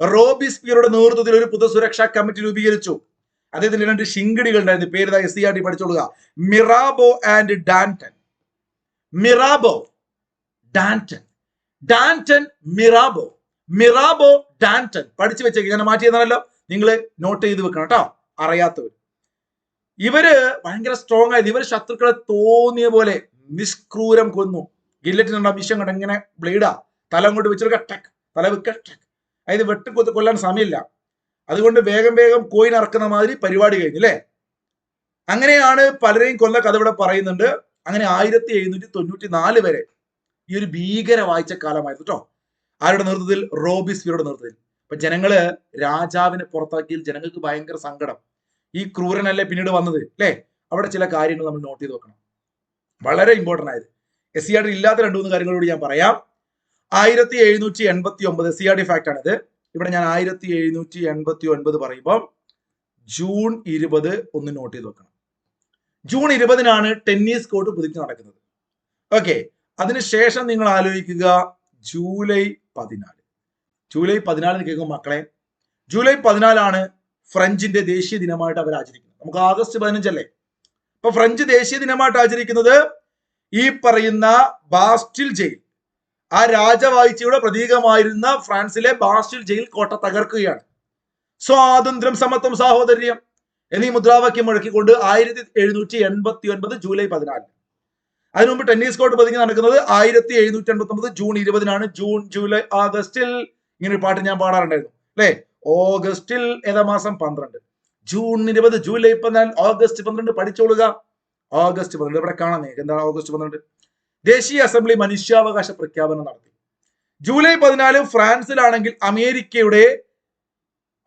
റോബിസ്പിയറുടെ നേതൃത്വത്തിൽ ഒരു പൊതുസുരക്ഷാ കമ്മിറ്റി രൂപീകരിച്ചു. അദ്ദേഹത്തിന് 2 ശിങ്കിടികൾ ഉണ്ടായിരുന്നു. പേര് SCRT പഠിച്ചോളുക. Mirabeau and Danton. Mirabeau, Danton, Danton, Mirabeau, Mirabeau, Danton. പഠിച്ചു വെച്ചേക്ക്, ഞാൻ മാറ്റി തന്നാലോ, നിങ്ങൾ നോട്ട് ചെയ്ത് വെക്കണം കേട്ടോ, അറിയാത്തവർ. ഇവര് ഭയങ്കര സ്ട്രോങ് ആയിരുന്നു. ഇവർ ശത്രുക്കളെ തോന്നിയ പോലെ നിഷ്ക്രൂരം കൊന്നു. ഗില്ലറ്റിനുള്ള വിഷം കണ്ട ഇങ്ങനെ ബ്ലേഡാ തല കൊണ്ട് വെച്ചെടുക്ക, ടക്ക്, തല വെക്ക, ടക്ക്. അതായത് വെട്ടിക്കൊത്ത് കൊല്ലാൻ സമയമില്ല. അതുകൊണ്ട് വേഗം വേഗം കോയിൻ ഇറക്കുന്ന മാതിരി പരിപാടി കഴിഞ്ഞു അല്ലേ. അങ്ങനെയാണ് പലരെയും കൊല്ല കഥ ഇവിടെ പറയുന്നുണ്ട്. അങ്ങനെ 1794 വരെ ഈ ഒരു ഭീകര വാഴ്ച കാലമായിരുന്നു കേട്ടോ. ആരുടെ നേതൃത്വത്തിൽ? റോബിസ്പിയറുടെ നേതൃത്വത്തിൽ. അപ്പൊ ജനങ്ങള് രാജാവിനെ പുറത്താക്കിയിൽ ജനങ്ങൾക്ക് ഭയങ്കര സങ്കടം. ഈ ക്രൂരനല്ലേ പിന്നീട് വന്നത് അല്ലേ. അവിടെ ചില കാര്യങ്ങൾ നമ്മൾ നോട്ട് ചെയ്ത് വെക്കണം, വളരെ ഇമ്പോർട്ടന്റ് ആയത്. SCRT ഇല്ലാത്ത 2-3 കാര്യങ്ങളോട് ഞാൻ പറയാം. 1789 SCRT ഫാക്ട് ആണിത്. ഇവിടെ ഞാൻ 1789 പറയുമ്പോൾ ജൂൺ 20 ഒന്ന് നോട്ട് ചെയ്ത് വെക്കണം. ജൂൺ 20-നാണ് ടെന്നീസ് കോർട്ട് പുതുക്കി നടക്കുന്നത്. ഓക്കെ, അതിനുശേഷം നിങ്ങൾ ആലോചിക്കുക ജൂലൈ 14. ജൂലൈ 14 കേൾക്കും മക്കളെ. ജൂലൈ 14 ഫ്രഞ്ചിന്റെ ദേശീയ ദിനമായിട്ട് അവർ ആചരിക്കുന്നത്. നമുക്ക് ആഗസ്റ്റ് 15 അല്ലേ. അപ്പൊ ഫ്രഞ്ച് ദേശീയ ദിനമായിട്ട് ആചരിക്കുന്നത് ഈ പറയുന്ന ബാസ്റ്റിൽ ജയിൽ, ആ രാജവാഴ്ചയുടെ പ്രതീകമായിരുന്ന ഫ്രാൻസിലെ ബാസ്റ്റിൽ ജയിൽ കോട്ട തകർക്കുകയാണ്. സ്വാതന്ത്ര്യം, സമത്വം, സാഹോദര്യം എന്നീ മുദ്രാവാക്യം മുഴക്കിക്കൊണ്ട് 1789 ജൂലൈ 14. അതിനു മുമ്പ് ടെന്നീസ് കോർട്ട് പതുങ്ങി നടക്കുന്നത് 1789 ജൂൺ 20-നാണ്. ജൂൺ, ജൂലൈ, ആഗസ്റ്റിൽ ഇങ്ങനെ ഒരു പാട്ട് ഞാൻ പാടാറുണ്ടായിരുന്നു അല്ലെ. ഓഗസ്റ്റിൽ ഏതാമാസം 12, ജൂൺ 20, ജൂലൈ 14, ഓഗസ്റ്റ് 12 പഠിച്ചോളുക. ഓഗസ്റ്റ് 12 ഇവിടെ കാണാം. എന്താണ് ഓഗസ്റ്റ് 12? ദേശീയ അസംബ്ലി മനുഷ്യാവകാശ പ്രഖ്യാപനം നടത്തി. ജൂലൈ 14 ഫ്രാൻസിലാണെങ്കിൽ അമേരിക്കയുടെ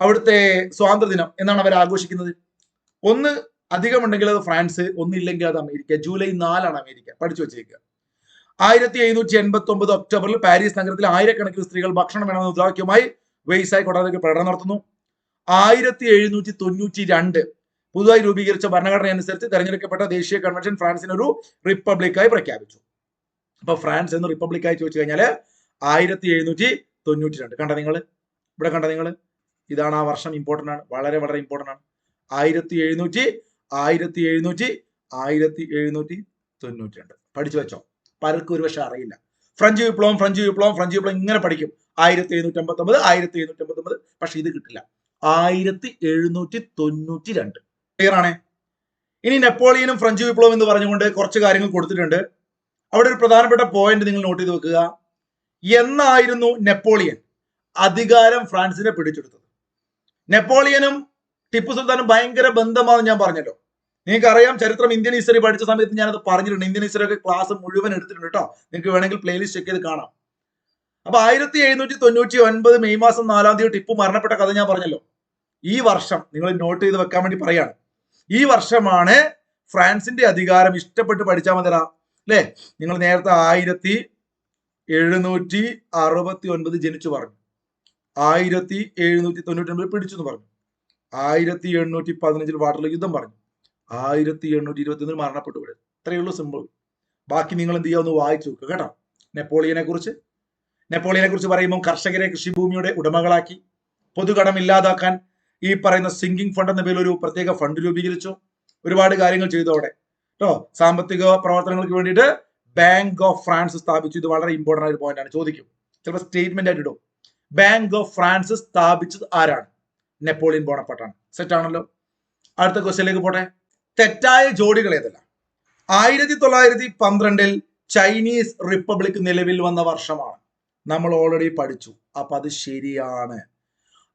അവിടുത്തെ സ്വാതന്ത്ര്യദിനം എന്നാണ് അവർ ആഘോഷിക്കുന്നത്. ഒന്ന് അധികമുണ്ടെങ്കിൽ അത് ഫ്രാൻസ്, ഒന്നില്ലെങ്കിൽ അത് അമേരിക്ക. July 4 America. പഠിച്ചു വെച്ചേക്കുക. 1789 ഒക്ടോബറിൽ പാരീസ് നഗരത്തിൽ ആയിരക്കണക്കിന് സ്ത്രീകൾ ഭക്ഷണം വേണമെന്ന മുദ്രാവാക്യവുമായി വെയ്സായ് കൊട്ടാരത്തിൽ പ്രകടനം നടത്തുന്നു. 1792 പുതുതായി രൂപീകരിച്ച ഭരണഘടന അനുസരിച്ച് തെരഞ്ഞെടുക്കപ്പെട്ട ദേശീയ കൺവെൻഷൻ ഫ്രാൻസിനെ ഒരു റിപ്പബ്ലിക്കായി പ്രഖ്യാപിച്ചു. അപ്പൊ ഫ്രാൻസ് എന്ന് റിപ്പബ്ലിക്കായി ചോദിച്ചു കഴിഞ്ഞാല് 1792. കണ്ട നിങ്ങൾ, ഇവിടെ കണ്ട നിങ്ങൾ, ഇതാണ് ആ വർഷം. ഇമ്പോർട്ടന്റ് ആണ്, വളരെ വളരെ ഇമ്പോർട്ടന്റ് ആണ്. 1792 പഠിച്ചു വെച്ചോ. പലർക്കും ഒരുപക്ഷെ അറിയില്ല. ഫ്രഞ്ച് വിപ്ലവം ഇങ്ങനെ പഠിക്കും. 1789 പക്ഷെ ഇത് കിട്ടില്ല. 1792 ക്ലിയർ ആണേ. ഇനി നെപ്പോളിയനും ഫ്രഞ്ച് വിപ്ലവം എന്ന് പറഞ്ഞുകൊണ്ട് കുറച്ച് കാര്യങ്ങൾ കൊടുത്തിട്ടുണ്ട്. അവിടെ ഒരു പ്രധാനപ്പെട്ട പോയിന്റ് നിങ്ങൾ നോട്ട് ചെയ്ത് വെക്കുക. എന്നായിരുന്നു നെപ്പോളിയൻ അധികാരം ഫ്രാൻസിനെ പിടിച്ചെടുത്തത്? നെപ്പോളിയനും ടിപ്പു സുൽത്താനും ഭയങ്കര ബന്ധമാണെന്ന് ഞാൻ പറഞ്ഞല്ലോ. നിങ്ങൾക്കറിയാം, ചരിത്രം ഇന്ത്യൻ ഹിസ്റ്ററി പഠിച്ച സമയത്ത് ഞാനത് പറഞ്ഞിട്ടുണ്ട്. ഇന്ത്യൻ ഹിസ്റ്ററി ഒക്കെ ക്ലാസ് മുഴുവൻ എടുത്തിട്ടുണ്ട് കേട്ടോ. നിങ്ങൾക്ക് വേണമെങ്കിൽ പ്ലേലിസ്റ്റ് ചെക്ക് ചെയ്ത് കാണാം. അപ്പൊ 1799 മെയ് മാസം 4-ാം തീയതി ടിപ്പു മരണപ്പെട്ട കഥ ഞാൻ പറഞ്ഞല്ലോ. ഈ വർഷം നിങ്ങൾ നോട്ട് ചെയ്ത് വെക്കാൻ വേണ്ടി പറയാണ്. ഈ വർഷമാണ് ഫ്രാൻസിന്റെ അധികാരം. ഇഷ്ടപ്പെട്ട് പഠിച്ചാൽ മതിടാ അല്ലെ. നിങ്ങൾ നേരത്തെ 1769 ജനിച്ചു പറഞ്ഞു, 1799 പിടിച്ചു എന്ന് പറഞ്ഞു, 1815 വാട്ടർലൂ യുദ്ധം പറഞ്ഞു, 1821 മരണപ്പെട്ടു പോയത്. ഇത്രയേ ഉള്ളൂ, സിമ്പിൾ. ബാക്കി നിങ്ങൾ എന്ത് ചെയ്യുക, ഒന്ന് വായിച്ചു നോക്കുക കേട്ടോ. നെപ്പോളിയനെ കുറിച്ച് പറയുമ്പോൾ കർഷകരെ കൃഷിഭൂമിയുടെ ഉടമകളാക്കി, പൊതുകടം ഇല്ലാതാക്കാൻ ഈ പറയുന്ന സിങ്കിങ് ഫണ്ട് എന്ന പേരിൽ ഒരു പ്രത്യേക ഫണ്ട് രൂപീകരിച്ചു. ഒരുപാട് കാര്യങ്ങൾ ചെയ്തു അവിടെ കേട്ടോ. സാമ്പത്തിക പ്രവർത്തനങ്ങൾക്ക് വേണ്ടിയിട്ട് ബാങ്ക് ഓഫ് ഫ്രാൻസ് സ്ഥാപിച്ചു. ഇത് വളരെ ഇമ്പോർട്ടന്റ് ആയ ഒരു പോയിന്റ് ആണ്, ചോദിക്കും ചിലപ്പോൾ സ്റ്റേറ്റ്മെന്റ് ആയിട്ട് ഇടും. ബാങ്ക് ഓഫ് ഫ്രാൻസ് സ്ഥാപിച്ചത് ആരാണ്? നെപ്പോളിയൻ ബോണപ്പാർട്ടാണ്. സെറ്റ് ആണല്ലോ. അടുത്ത ക്വസ്റ്റ്യനിലേക്ക് പോട്ടെ. തെറ്റായ ജോഡികൾ ഏതെല്ലാം? 1912 ചൈനീസ് റിപ്പബ്ലിക് നിലവിൽ വന്ന വർഷമാണ്. നമ്മൾ ഓൾറെഡി പഠിച്ചു, അപ്പൊ അത് ശരിയാണ്.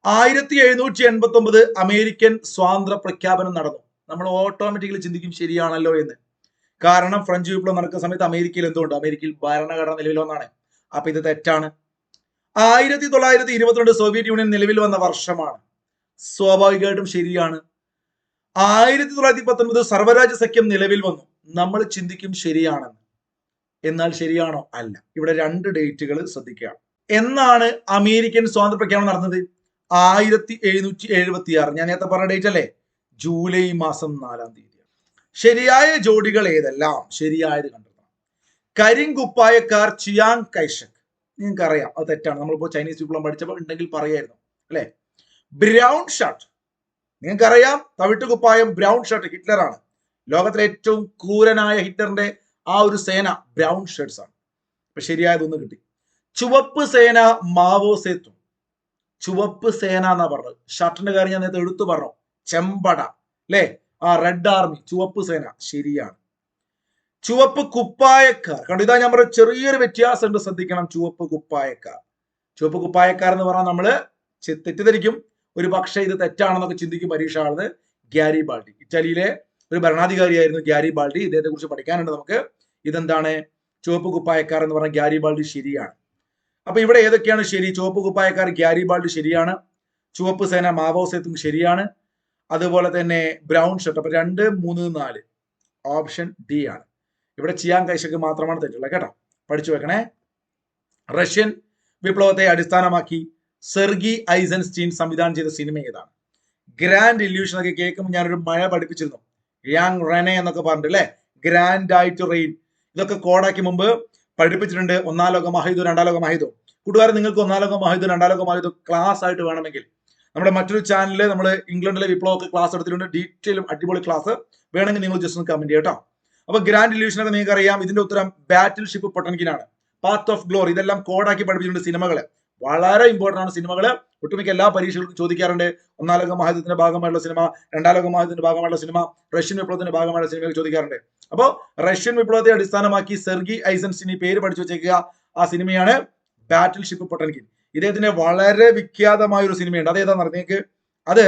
1789 അമേരിക്കൻ സ്വാതന്ത്ര്യ പ്രഖ്യാപനം നടന്നു. നമ്മൾ ഓട്ടോമാറ്റിക്കലി ചിന്തിക്കും ശരിയാണല്ലോ എന്ന്. കാരണം ഫ്രഞ്ച് വിപ്ലവം നടക്കുന്ന സമയത്ത് അമേരിക്കയിൽ എന്തുകൊണ്ട്? അമേരിക്കയിൽ ഭരണഘടന നിലവിൽ വന്നാണ്. അപ്പൊ ഇത് തെറ്റാണ്. 1922 സോവിയറ്റ് യൂണിയൻ നിലവിൽ വന്ന വർഷമാണ്. സ്വാഭാവികമായിട്ടും ശരിയാണ്. 1919 സർവ്വരാജ്യ സഖ്യം നിലവിൽ വന്നു. നമ്മൾ ചിന്തിക്കും ശരിയാണെന്ന്. എന്നാൽ ശരിയാണോ? അല്ല. ഇവിടെ രണ്ട് ഡേറ്റുകൾ ശ്രദ്ധിക്കുക. എന്നാണ് അമേരിക്കൻ സ്വാതന്ത്ര്യ പ്രഖ്യാപനം നടന്നത്? 1776. ഞാൻ നേരത്തെ പറഞ്ഞ ഡേറ്റ് അല്ലേ? ജൂലൈ മാസം 4-ാം തീയതി. ശരിയായ ജോഡികൾ ഏതെല്ലാം? ശരിയായത് കണ്ടെത്തണം. കരിങ്കുപ്പായക്കാർ ചിയാങ് കൈഷക്. നിങ്ങൾക്ക് അറിയാം അത് തെറ്റാണ്. നമ്മളിപ്പോ ചൈനീസ് വിപ്ലവം പഠിച്ചപ്പോൾ ഉണ്ടെങ്കിൽ പറയായിരുന്നു അല്ലെ. ബ്രൗൺ ഷർട്ട് നിങ്ങൾക്കറിയാം, തവിട്ട് കുപ്പായം, ബ്രൗൺ ഷർട്ട് ഹിറ്റ്ലറാണ്. ലോകത്തിലെ ഏറ്റവും ക്രൂരനായ ഹിറ്റ്ലറിന്റെ ആ ഒരു സേന ബ്രൗൺ ഷർട്ട്സ് ആണ്. അപ്പൊ ശരിയായതൊന്നും കിട്ടി. ചുവപ്പ് സേന മാവോ സേതു. ചുവപ്പ് സേന എന്നാ പറഞ്ഞത്. ഷർട്ടിന്റെ കാര്യം ഞാൻ നേരത്തെ എടുത്തു പറഞ്ഞു. ചെമ്പട അല്ലെ, ആ റെഡ് ആർമി, ചുവപ്പ് സേന ശരിയാണ്. ചുവപ്പ് കുപ്പായക്കാർ, കണ്ടു, ഇതാ ഞാൻ പറഞ്ഞ ചെറിയൊരു വ്യത്യാസം ഉണ്ട്, ശ്രദ്ധിക്കണം. ചുവപ്പ് കുപ്പായക്കാർ എന്ന് പറഞ്ഞാൽ നമ്മള് തെറ്റിദ്ധരിക്കും. ഒരു പക്ഷേ ഇത് തെറ്റാണെന്നൊക്കെ ചിന്തിക്കും പരീക്ഷ ആള്. ഗ്യാരിബാൾഡി, ഇറ്റലിയിലെ ഒരു ഭരണാധികാരിയായിരുന്നു ഗ്യാരിബാൾഡി. ഇദ്ദേഹത്തെ കുറിച്ച് പഠിക്കാനുണ്ട് നമുക്ക്. ഇതെന്താണ്? ചുവപ്പ് കുപ്പായക്കാർ എന്ന് പറഞ്ഞ ഗ്യാരിബാൾഡി ശരിയാണ്. അപ്പൊ ഇവിടെ ഏതൊക്കെയാണ് ശരി? ചുവപ്പ് കുപ്പായക്കാർ ഗ്യാരിബാൾഡി ശരിയാണ്. ചുവപ്പ് സേന മാവോ സേതുങ് ശരിയാണ്. അതുപോലെ തന്നെ ബ്രൗൺ ഷർട്ട്. അപ്പൊ 2, 3, 4 ഓപ്ഷൻ ഡി ആണ്. ഇവിടെ ചിയാങ് കൈഷക് മാത്രമാണ് തെറ്റുള്ളത് കേട്ടോ, പഠിച്ചു വെക്കണേ. റഷ്യൻ വിപ്ലവത്തെ അടിസ്ഥാനമാക്കി സെർഗി ഐസൻസ്റ്റീൻ സംവിധാനം ചെയ്ത സിനിമ ഏതാണ്? ഗ്രാൻഡ് ഇല്യൂഷൻ ഒക്കെ കേൾക്കുമ്പോൾ ഞാനൊരു മഴ പഠിപ്പിച്ചിരുന്നു. യാങ് റെനെ എന്നൊക്കെ പറഞ്ഞിട്ട് അല്ലെ. ഗ്രാൻഡ് ആയിട്ട് റെയിൻ, ഇതൊക്കെ കോഡാക്കി മുമ്പ് പഠിപ്പിച്ചിട്ടുണ്ട്. 1-ാം ലോക മഹായുദ്ധം, 2-ാം ലോക മഹായുദ്ധം. കൂട്ടുകാരൻ, നിങ്ങൾക്ക് 1-ാം ലോക മഹായുദ്ധം, 2-ാം ലോക മഹായുദ്ധം ക്ലാസ് ആയിട്ട് വേണമെങ്കിൽ നമ്മുടെ മറ്റൊരു ചാനലിൽ നമ്മൾ ഇംഗ്ലണ്ടിലെ വിപ്ലവമൊക്കെ ക്ലാസ് എടുത്തിട്ടുണ്ട്. ഡീറ്റെയിലും അടിപൊളി ക്ലാസ് വേണമെങ്കിൽ നിങ്ങൾ ജസ്റ്റ് ഒന്ന് കമന്റ് ചെയ്യാം കേട്ടോ. അപ്പൊ ഗ്രാൻഡ് ഇല്യൂഷൻ ഒക്കെ നിങ്ങൾക്ക് അറിയാം. ഇതിന്റെ ഉത്തരം ബാറ്റിൽ ഷിപ്പ് പൊട്ടൻകിനാണ്. പാത്ത് ഓഫ് ഗ്ലോറി, ഇതെല്ലാം കോഡാക്കി പഠിപ്പിച്ചിട്ടുണ്ട്. സിനിമകള് വളരെ ഇമ്പോർട്ടന്റ് ആണ്. സിനിമകള് ഒട്ടുമിക്ക എല്ലാ പരീക്ഷകൾക്കും ചോദിക്കാറുണ്ട്. 1-ാം ലോക മഹായുദ്ധത്തിന്റെ ഭാഗമായിട്ടുള്ള സിനിമ, 2-ാം ലോക മഹായുദ്ധത്തിന്റെ ഭാഗമായിട്ടുള്ള സിനിമ, റഷ്യൻ വിപ്ലവത്തിന്റെ ഭാഗമായിട്ടുള്ള സിനിമകൾ ചോദിക്കാറുണ്ട്. അപ്പോൾ റഷ്യൻ വിപ്ലവത്തെ അടിസ്ഥാനമാക്കി സെർഗി ഐസൻസ്റ്റീൻ, ഈ പേര് പഠിച്ചു വെച്ചേക്കുക. ആ സിനിമയാണ് ബാറ്റിൽ ഷിപ്പ് പൊട്ടൻകിൻ. ഇദ്ദേഹത്തിന്റെ വളരെ വിഖ്യാതമായ ഒരു സിനിമയുണ്ട്. അത് ഏതാണെന്ന് അറിഞ്ഞേക്ക്. അത്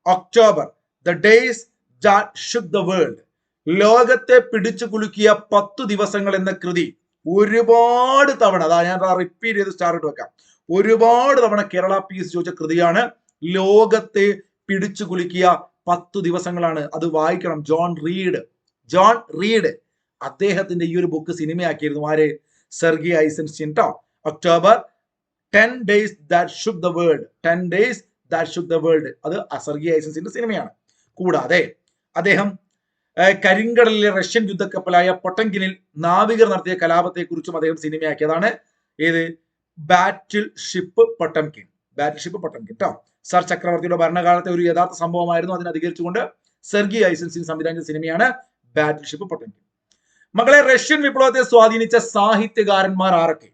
October, the days that shook the world, ലോകത്തെ പിടിച്ചു കുലുക്കിയ 10 ദിവസങ്ങൾ എന്ന കൃതി ഒരുപാട് തവണ, അതാ ഞാൻ റിപ്പീറ്റ് ചെയ്ത് സ്റ്റാർ ഇട്ട് വെക്കാം, ഒരുപാട് തവണ കേരള PSC ചോദിച്ച കൃതിയാണ്. ലോകത്തെ പിടിച്ചു കുലുക്കിയ 10 ദിവസങ്ങളാണ്. അത് വായിക്കണം. ജോൺ റീഡ് അദ്ദേഹത്തിന്റെ ഈ ഒരു ബുക്ക് സിനിമയാക്കിയിരുന്നു. ആര്? സെർഗി ഐസൻസ്റ്റീൻ ട്ടോ. October 10 days that shook the world, 10 days that shook the world, അത് സെർഗി ഐസൻസ്റ്റീന്റെ സിനിമയാണ്. കൂടാതെ അദ്ദേഹം കരിങ്കടലിലെ റഷ്യൻ യുദ്ധക്കപ്പലായ പൊട്ടൻകിനിൽ നാവികർ നടത്തിയ കലാപത്തെക്കുറിച്ചും അദ്ദേഹം സിനിമയാക്കിയതാണ്. ഏത്? ബാറ്റിൽ ഷിപ്പ് പൊട്ടൻകിൻ ട്ടോ. സർ ചക്രവർത്തിയുടെ ഭരണകാലത്തെ ഒരു യഥാർത്ഥ സംഭവമായിരുന്നു. അതിനെ അധികരിച്ചുകൊണ്ട് സെർഗി ഐസൻസ്റ്റീൻ സംവിധാനം ചെയ്ത സിനിമയാണ് ബാറ്റിൽ ഷിപ്പ് പൊട്ടൻകിൻ. മകളെ, റഷ്യൻ വിപ്ലവത്തെ സ്വാധീനിച്ച സാഹിത്യകാരന്മാർ ആരൊക്കെ?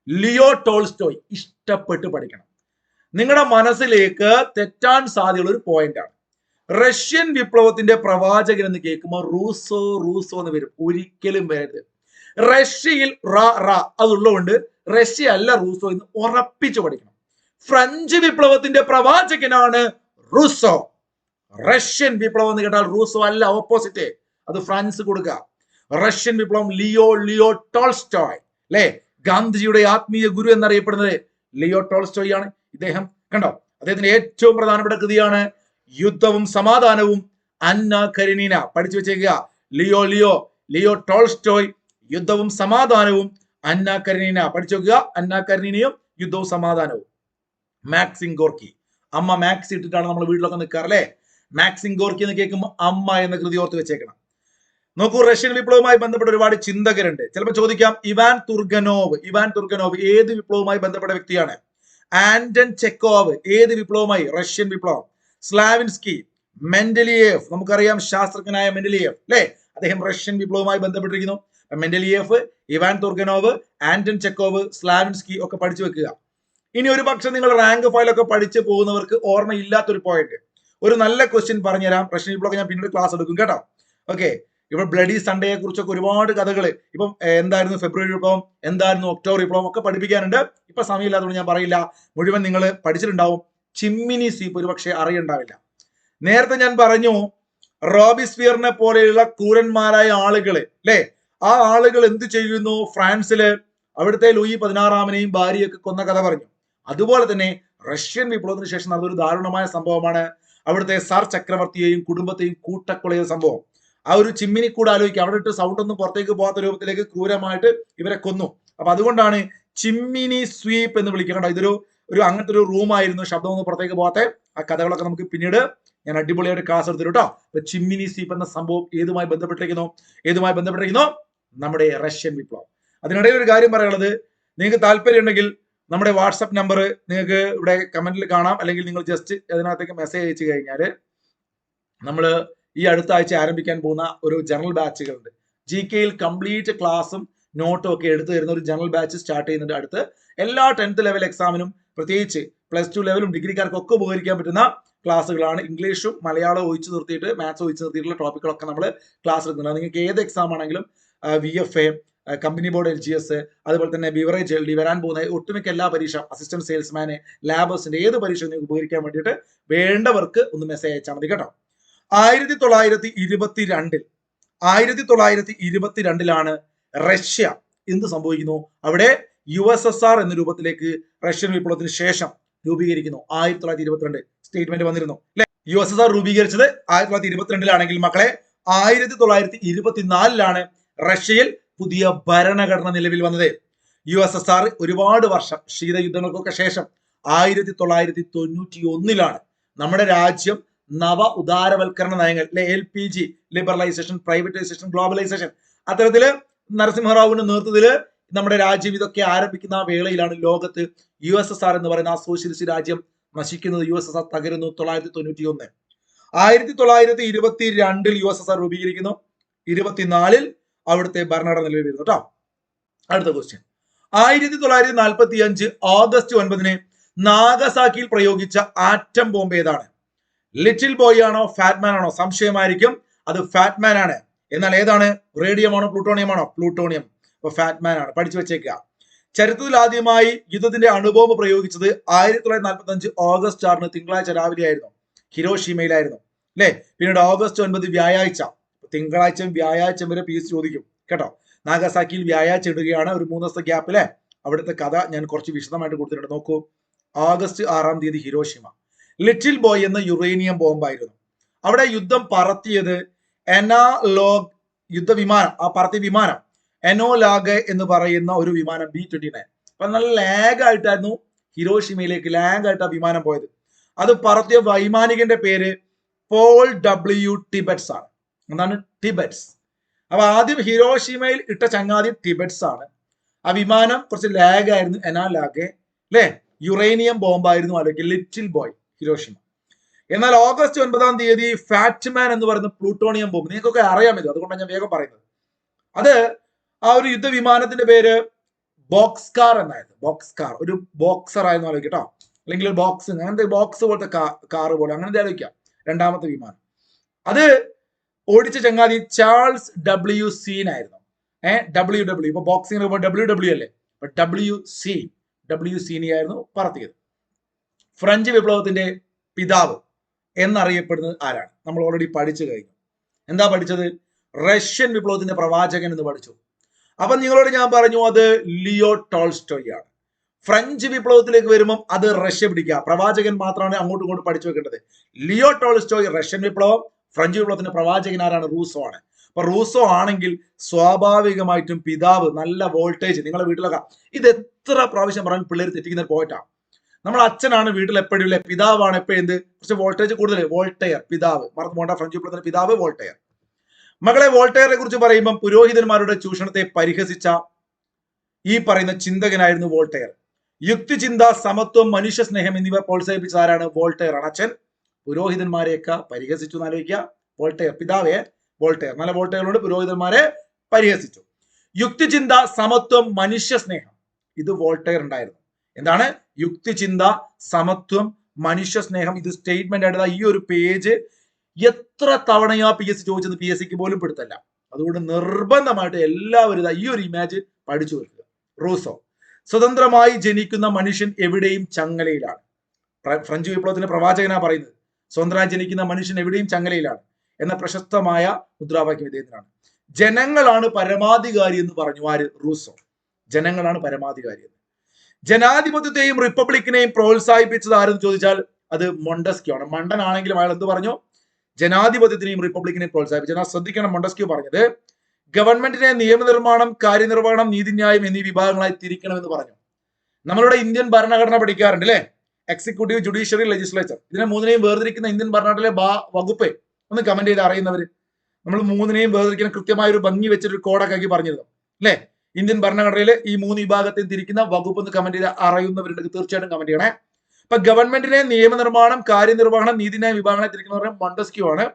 Leo Tolstoy. ഇഷ്ടപ്പെട്ട് പഠിക്കണം. നിങ്ങളുടെ മനസ്സിലേക്ക് തെറ്റാൻ സാധ്യതയുള്ള ഒരു പോയിന്റ് ആണ്. റഷ്യൻ വിപ്ലവത്തിന്റെ പ്രവാചകൻ എന്ന് കേൾക്കുമ്പോൾ റൂസോ എന്ന് വരും. ഒരിക്കലും വരരുത്. റഷ്യയിൽ അതുള്ളതുകൊണ്ട് റഷ്യ അല്ല റൂസോ എന്ന് ഉറപ്പിച്ചു പഠിക്കണം. ഫ്രഞ്ച് വിപ്ലവത്തിന്റെ പ്രവാചകനാണ് റൂസോ. റഷ്യൻ വിപ്ലവം എന്ന് കേട്ടാൽ റൂസോ അല്ല, ഓപ്പോസിറ്റ്. അത് ഫ്രാൻസ് കൊടുക്കുക. റഷ്യൻ വിപ്ലവം ലിയോ ടോൾസ്റ്റോയ് അല്ലെ. ഗാന്ധിജിയുടെ ആത്മീയ ഗുരു എന്നറിയപ്പെടുന്നത് ലിയോ ടോൾസ്റ്റോയ് ആണ്. ഇദ്ദേഹം കണ്ടോ, അദ്ദേഹത്തിന്റെ ഏറ്റവും പ്രധാനപ്പെട്ട കൃതിയാണ് യുദ്ധവും സമാധാനവും, അന്ന കരീനീന. പഠിച്ചു വെച്ചേക്കുക. ലിയോ ടോൾസ്റ്റോയ്, യുദ്ധവും സമാധാനവും, അന്ന കരീനീന. പഠിച്ചു വെക്കുക. അന്ന കരീനയും യുദ്ധവും സമാധാനവും. Maxim Gorky. അമ്മ മാക്സ് ഇട്ടിട്ടാണ് നമ്മൾ വീട്ടിലൊക്കെ നിൽക്കാറല്ലേ. മാക്സിം ഗോർക്കി എന്ന് കേൾക്കുമ്പോൾ അമ്മ എന്ന കൃതി ഓർത്ത് വെച്ചേക്കണം. നോക്കൂ, റഷ്യൻ വിപ്ലവവുമായി ബന്ധപ്പെട്ട ഒരുപാട് ചിന്തകരുണ്ട്. ചിലപ്പോൾ ചോദിക്കാം, ഇവാൻ തുർഗനോവ് ഏത് വിപ്ലവവുമായി ബന്ധപ്പെട്ട വ്യക്തിയാണ്? ആന്റൺ ചെക്കോവ് ഏത് വിപ്ലവമായി? റഷ്യൻ വിപ്ലവം. സ്ലാവിൻസ്കി, മെൻഡലിയേഫ്, നമുക്കറിയാം ശാസ്ത്രജ്ഞനായ മെൻഡലിയേഫ് അല്ലെ, അദ്ദേഹം റഷ്യൻ വിപ്ലവവുമായി ബന്ധപ്പെട്ടിരിക്കുന്നു. മെൻഡലിയേഫ്, ഇവാൻ തുർഗനോവ്, ആന്റൺ ചെക്കോവ്, സ്ലാവിൻസ്കി ഒക്കെ പഠിച്ചു വെക്കുക. ഇനി ഒരു പക്ഷെ നിങ്ങൾ റാങ്ക് ഫയലൊക്കെ പഠിച്ചു പോകുന്നവർക്ക് ഓർമ്മയില്ലാത്തൊരു പോയിന്റ്, ഒരു നല്ല ക്വസ്റ്റ്യൻ പറഞ്ഞുതരാം. റഷ്യൻ വിപ്ലവം ഞാൻ പിന്നീട് ക്ലാസ് എടുക്കും കേട്ടോ. ഓക്കെ, ഇപ്പോൾ ബ്ലഡി സൺഡേയെ കുറിച്ചൊക്കെ ഒരുപാട് കഥകൾ, ഇപ്പം എന്തായിരുന്നു ഫെബ്രുവരി വിപ്ലവം, എന്തായിരുന്നു ഒക്ടോബർ വിപ്ലവം ഒക്കെ പഠിപ്പിക്കാനുണ്ട്. ഇപ്പൊ സമയമില്ലാത്തതുകൊണ്ട് ഞാൻ പറയില്ല, മുഴുവൻ നിങ്ങൾ പഠിച്ചിട്ടുണ്ടാവും. ചിമ്മിനി സ്വീപ്പ് ഒരു പക്ഷേ അറിയണ്ടാവില്ല. നേരത്തെ ഞാൻ പറഞ്ഞു, റോബിസ്ഫിയറിനെ പോലെയുള്ള ക്രൂരന്മാരായ ആളുകള് അല്ലെ, ആ ആളുകൾ എന്ത് ചെയ്യുന്നു? ഫ്രാൻസില് അവിടുത്തെ ലൂയി 16 ഭാര്യയൊക്കെ കൊന്ന കഥ പറഞ്ഞു. അതുപോലെ തന്നെ റഷ്യൻ വിപ്ലവത്തിന് ശേഷം നടന്നൊരു ദാരുണമായ സംഭവമാണ് അവിടുത്തെ സാർ ചക്രവർത്തിയെയും കുടുംബത്തെയും കൂട്ടക്കൊല ചെയ്ത സംഭവം. ആ ഒരു ചിമ്മിനി കൂടെ ആലോചിക്കുക, അവിടെ ഇട്ട് സൗണ്ട് ഒന്നും പുറത്തേക്ക് പോകാത്ത രൂപത്തിലേക്ക് ക്രൂരമായിട്ട് ഇവരെ കൊന്നു. അപ്പൊ അതുകൊണ്ടാണ് ചിമ്മിനി സ്വീപ്പ് എന്ന് വിളിക്കുന്നത്. ഇതൊരു അങ്ങനത്തെ ഒരു റൂം ആയിരുന്നു, ശബ്ദമൊന്നും പുറത്തേക്ക് പോകാത്ത. ആ കഥകളൊക്കെ നമുക്ക് പിന്നീട് ഞാൻ അടിപൊളിയായിട്ട് ക്ലാസ് എടുത്തിട്ട് കേട്ടോ. അപ്പൊ ചിമ്മിനി സ്വീപ്പ് എന്ന സംഭവം ഏതുമായി ബന്ധപ്പെട്ടിരിക്കുന്നു? നമ്മുടെ റഷ്യൻ വിപ്ലവം. അതിനിടയിൽ ഒരു കാര്യം പറയാനുള്ളത്, നിങ്ങൾക്ക് താല്പര്യം ഉണ്ടെങ്കിൽ നമ്മുടെ വാട്സപ്പ് നമ്പർ നിങ്ങൾക്ക് ഇവിടെ കമന്റിൽ കാണാം, അല്ലെങ്കിൽ നിങ്ങൾ ജസ്റ്റ് അതിനകത്തേക്ക് മെസ്സേജ് അയച്ചു കഴിഞ്ഞാൽ നമ്മൾ ഈ അടുത്ത ആഴ്ച ആരംഭിക്കാൻ പോകുന്ന ഒരു ജനറൽ ബാച്ചുകളുണ്ട്. GK-യിൽ കംപ്ലീറ്റ് ക്ലാസ്സും നോട്ടും ഒക്കെ എടുത്തു തരുന്ന ഒരു ജനറൽ ബാച്ച് സ്റ്റാർട്ട് ചെയ്യുന്നുണ്ട് അടുത്ത്. എല്ലാ 10th ലെവൽ എക്സാമിനും, പ്രത്യേകിച്ച് +2 ലെവലും ഡിഗ്രിക്കാർക്കൊക്കെ ഉപകരിക്കാൻ പറ്റുന്ന ക്ലാസ്സുകളാണ്. ഇംഗ്ലീഷും മലയാളവും ഒഴിച്ചു നിർത്തിയിട്ട്, മാത്സ് ഒഴിച്ചു നിർത്തിയിട്ടുള്ള ടോപ്പിക്കുകളൊക്കെ നമ്മൾ ക്ലാസ് എടുക്കുന്നുണ്ട്. നിങ്ങൾക്ക് ഏത് എക്സാം ആണെങ്കിലും VFA, കമ്പനി ബോർഡ് LGS, അതുപോലെ തന്നെ ബിവറേജ് LD, വരാൻ പോകുന്ന ഒട്ടുമിക്ക എല്ലാ പരീക്ഷ, അസിസ്റ്റന്റ് സെയിൽസ്മാന്, ലാബേഴ്സിന്റെ ഏത് പരീക്ഷ നിങ്ങൾക്ക് ഉപകരിക്കാൻ വേണ്ടിയിട്ട് വേണ്ടവർക്ക് ഒന്ന് മെസ്സേജ് അയച്ചാൽ മതി കേട്ടോ. 1922 റഷ്യ എന്ത് സംഭവിക്കുന്നു? അവിടെ USSR എന്ന രൂപത്തിലേക്ക് റഷ്യൻ വിപ്ലവത്തിന് ശേഷം രൂപീകരിക്കുന്നു. 1922 സ്റ്റേറ്റ്മെന്റ് വന്നിരുന്നു അല്ലെ. USSR രൂപീകരിച്ചത് 1922 മക്കളെ 1924 റഷ്യയിൽ പുതിയ ഭരണഘടന നിലവിൽ വന്നത്. USSR ഒരുപാട് വർഷം ശീതയുദ്ധങ്ങൾക്കൊക്കെ ശേഷം 1991 നമ്മുടെ രാജ്യം നവ ഉദാരവൽക്കരണ നയങ്ങൾ അല്ലെ, LPG, ലിബറലൈസേഷൻ, പ്രൈവറ്റൈസേഷൻ, ഗ്ലോബലൈസേഷൻ, അത്തരത്തില് നരസിംഹറാവുവിന്റെ നേതൃത്വത്തില് നമ്മുടെ രാജ്യം ഇതൊക്കെ ആരംഭിക്കുന്ന വേളയിലാണ് ലോകത്ത് USSR എന്ന് പറയുന്ന ആ സോഷ്യലിസ്റ്റ് രാജ്യം നശിക്കുന്നത്. USSR തകരുന്നു 1991. 1922 USSR രൂപീകരിക്കുന്നു. 24 അവിടുത്തെ ഭരണഘടന നിലവിൽ വരുന്നു കേട്ടോ. അടുത്ത ക്വസ്റ്റ്യൻ, 1945 ഓഗസ്റ്റ് 9 നാഗസാക്കിയിൽ പ്രയോഗിച്ച ആറ്റം ബോംബ് ഏതാണ്? ലിറ്റിൽ ബോയ് ആണോ, ഫാറ്റ്മാൻ ആണോ? സംശയമായിരിക്കും, അത് ഫാറ്റ്മാൻ ആണ്. എന്നാൽ ഏതാണ്? റേഡിയം ആണോ, പ്ലൂട്ടോണിയം ആണോ? പ്ലൂട്ടോണിയം. അപ്പൊ ഫാറ്റ്മാൻ ആണ്, പഠിച്ചു വെച്ചേക്കുക. ചരിത്രത്തിൽ ആദ്യമായി യുദ്ധത്തിന്റെ അണുബോംബ് പ്രയോഗിച്ചത് 1945 ഓഗസ്റ്റ് 6 തിങ്കളാഴ്ച രാവിലെ ആയിരുന്നു. ഹിരോഷിമയിലായിരുന്നു അല്ലെ. പിന്നീട് ഓഗസ്റ്റ് 9 വ്യാഴാഴ്ച, തിങ്കളാഴ്ച വ്യാഴാഴ്ച വരെ PS ചോദിക്കും കേട്ടോ. നാഗസാക്കിയിൽ വ്യാഴാഴ്ച ഇടുകയാണ്, ഒരു 3 ദിവസത്തെ ഗ്യാപ്പിലെ. അവിടുത്തെ കഥ ഞാൻ കുറച്ച് വിശദമായിട്ട് കൊടുത്തിട്ടുണ്ട്, നോക്കൂ. August 6 Hiroshima. ലിറ്റിൽ ബോയ് എന്ന യുറേനിയം ബോംബായിരുന്നു. അവിടെ യുദ്ധം പറത്തിയത് എനാലോഗ് യുദ്ധവിമാനം. ആ പറത്തിയ വിമാനം എനോലാഗ് എന്ന് പറയുന്ന ഒരു വിമാനം B-29. അപ്പൊ നല്ല ലാഗ് ആയിട്ടായിരുന്നു ഹിരോഷിമയിലേക്ക് ലാഗ് ആ വിമാനം പോയത്. അത് പറത്തിയ വൈമാനികന്റെ പേര് പോൾ W. ടിബറ്റ്സ് ആണ്. എന്താണ്? ടിബറ്റ്സ്. അപ്പൊ ആദ്യം ഹിരോഷിമയിൽ ഇട്ട ചങ്ങാതി ടിബറ്റ്സ് ആണ്. ആ വിമാനം കുറച്ച് ലാഗ് ആയിരുന്നു, എനാലാഗ് അല്ലെ. യുറേനിയം ബോംബായിരുന്നു അല്ലെങ്കിൽ ലിറ്റിൽ ബോയ് ഹിരോഷിമ. എന്നാൽ ഓഗസ്റ്റ് 9 ഫാറ്റ്മാൻ എന്ന് പറയുന്ന പ്ലൂട്ടോണിയം ബോംബ്, നിങ്ങൾക്കൊക്കെ അറിയാം ഇത്, അതുകൊണ്ടാണ് ഞാൻ വേഗം പറയുന്നത്. അത് ആ ഒരു യുദ്ധവിമാനത്തിന്റെ പേര് ബോക്സ്കാർ എന്നായിരുന്നു. ബോക്സ്കാർ, ഒരു ബോക്സർ ആയിരുന്നു ആലോചിക്കാം കേട്ടോ, അല്ലെങ്കിൽ ഒരു ബോക്സ്, അങ്ങനത്തെ ബോക്സ് പോലത്തെ കാറ് പോലെ അങ്ങനത്തെ ആലോചിക്കാം. രണ്ടാമത്തെ വിമാനം അത് ഓടിച്ച ചങ്ങാതി ചാൾസ് W. സീൻ ആയിരുന്നു. WW, ഇപ്പൊ ബോക്സിംഗ് WW അല്ലേ, W. സീനി ആയിരുന്നു പറത്തിയത്. ഫ്രഞ്ച് വിപ്ലവത്തിന്റെ പിതാവ് എന്നറിയപ്പെടുന്നത് ആരാണ്? നമ്മൾ ഓൾറെഡി പഠിച്ചു കഴിഞ്ഞു. എന്താ പഠിച്ചത്? റഷ്യൻ വിപ്ലവത്തിന്റെ പ്രവാചകൻ എന്ന് പഠിച്ചു. അപ്പൊ നിങ്ങളോട് ഞാൻ പറഞ്ഞു, അത് ലിയോ ടോൾസ്റ്റോയ് ആണ്. ഫ്രഞ്ച് വിപ്ലവത്തിലേക്ക് വരുമ്പം അത് റഷ്യ പിടിക്കുക, പ്രവാചകൻ മാത്രമാണ് അങ്ങോട്ടും ഇങ്ങോട്ടും പഠിച്ചു വെക്കേണ്ടത്. ലിയോ ടോൾസ്റ്റോയ് റഷ്യൻ വിപ്ലവം, ഫ്രഞ്ച് വിപ്ലവത്തിന്റെ പ്രവാചകൻ ആരാണ്? റൂസോ ആണ്. അപ്പൊ റൂസോ ആണെങ്കിൽ സ്വാഭാവികമായിട്ടും പിതാവ് നല്ല വോൾട്ടേജ്. നിങ്ങളുടെ വീട്ടിലൊക്കെ ഇത് എത്ര പ്രാവശ്യം പറയാൻ പിള്ളേർ തെറ്റിക്കുന്ന പോയിട്ടാണ്. നമ്മൾ അച്ഛനാണ് വീട്ടിൽ എപ്പോഴും അല്ലെ, പിതാവാണ് എപ്പോഴും എന്ത്, കുറച്ച് വോൾട്ടേജ് കൂടുതൽ, വോൾട്ടയർ പിതാവ്, മറന്നു പോകേണ്ട, ഫ്രഞ്ച് വിപ്ലവത്തിന്റെ പിതാവ് വോൾട്ടയർ. മകളെ, വോൾട്ടയറെ കുറിച്ച് പറയുമ്പോൾ പുരോഹിതന്മാരുടെ ചൂഷണത്തെ പരിഹസിച്ച ഈ പറയുന്ന ചിന്തകനായിരുന്നു വോൾട്ടയർ. യുക്തിചിന്ത, സമത്വം, മനുഷ്യ സ്നേഹം എന്നിവ പ്രോത്സാഹിപ്പിച്ച ആരാണ്? വോൾട്ടയർ ആണ്. അച്ഛൻ പുരോഹിതന്മാരെയൊക്കെ പരിഹസിച്ചു എന്നാലോചിക്കുക. വോൾട്ടയർ പിതാവേ വോൾട്ടയർ, നല്ല വോൾട്ടയറുകൊണ്ട് പുരോഹിതന്മാരെ പരിഹസിച്ചു. യുക്തിചിന്ത, സമത്വം, മനുഷ്യ സ്നേഹം, ഇത് വോൾട്ടയർ ഉണ്ടായിരുന്നു. എന്താണ്? യുക്തിചിന്ത, സമത്വം, മനുഷ്യ സ്നേഹം. ഇത് സ്റ്റേറ്റ്മെന്റ് ആയിട്ട് ഈ ഒരു പേജ് എത്ര തവണയാ PSC ചോദിച്ചത് PSCക്ക് പോലും പെടുത്തല്ല. അതുകൊണ്ട് നിർബന്ധമായിട്ട് എല്ലാവരും ഈ ഒരു ഇമേജ് പഠിച്ചു വെക്കുക. റൂസോ, സ്വതന്ത്രമായി ജനിക്കുന്ന മനുഷ്യൻ എവിടെയും ചങ്ങലയിലാണ്. ഫ്രഞ്ച് വിപ്ലവത്തിന്റെ പ്രവാചകനാ പറയുന്നത്, സ്വതന്ത്രമായി ജനിക്കുന്ന മനുഷ്യൻ എവിടെയും ചങ്ങലയിലാണ് എന്ന പ്രശസ്തമായ മുദ്രാവാക്യം ഇദ്ദേഹത്തിനാണ്. ജനങ്ങളാണ് പരമാധികാരി എന്ന് പറഞ്ഞു ആര്? റൂസോ. ജനങ്ങളാണ് പരമാധികാരി എന്ന്. ജനാധിപത്യത്തെയും റിപ്പബ്ലിക്കിനെയും പ്രോത്സാഹിപ്പിച്ചത് ആരെന്ന് ചോദിച്ചാൽ അത് മൊണ്ടസ്ക്യൂ ആണ്. മണ്ടനാണെങ്കിലും അയാൾ എന്ത് പറഞ്ഞു? ജനാധിപത്യത്തിനെയും റിപ്പബ്ലിക്കിനെയും പ്രോത്സാഹിപ്പിച്ചു. എന്നാൽ ശ്രദ്ധിക്കണം, മൊണ്ടസ്ക്യൂ പറഞ്ഞത് ഗവൺമെന്റിനെ നിയമനിർമ്മാണം, കാര്യനിർവഹണം, നീതിന്യായം എന്നീ വിഭാഗങ്ങളായി തിരിക്കണമെന്ന് പറഞ്ഞു. നമ്മളുടെ ഇന്ത്യൻ ഭരണഘടന പഠിക്കാറുണ്ട് അല്ലെ? Executive, judiciary, legislature. ഇതിനെ മൂന്നിനെയും വേർതിരിക്കുന്ന ഇന്ത്യൻ ഭരണഘടനയിലെ വകുപ്പ് ഒന്ന് കമന്റ് ചെയ്ത് അറിയുന്നവര്. നമ്മൾ മൂന്നിനെയും വേർതിരിക്കുന്ന കൃത്യമായ ഒരു ഭംഗി വെച്ചൊരു കോഡൊക്കെ ആക്കി പറഞ്ഞിരുന്നു അല്ലെ? ഇന്ത്യൻ ഭരണഘടനയിലെ ഈ 3 വിഭാഗത്തിൽ തിരിക്കുന്ന വകുപ്പ് ഒന്ന് കമന്റ് ചെയ്ത് അറിയുന്നവരുണ്ടെങ്കിൽ തീർച്ചയായിട്ടും കമന്റ് ചെയ്യണേ. അപ്പൊ ഗവൺമെന്റിനെ നിയമനിർമ്മാണം, കാര്യനിർവഹണം, നീതിന്യായ വിഭാഗങ്ങളെ തിരിക്കുന്നവർ മൊണ്ടസ്ക്യൂ ആണ്.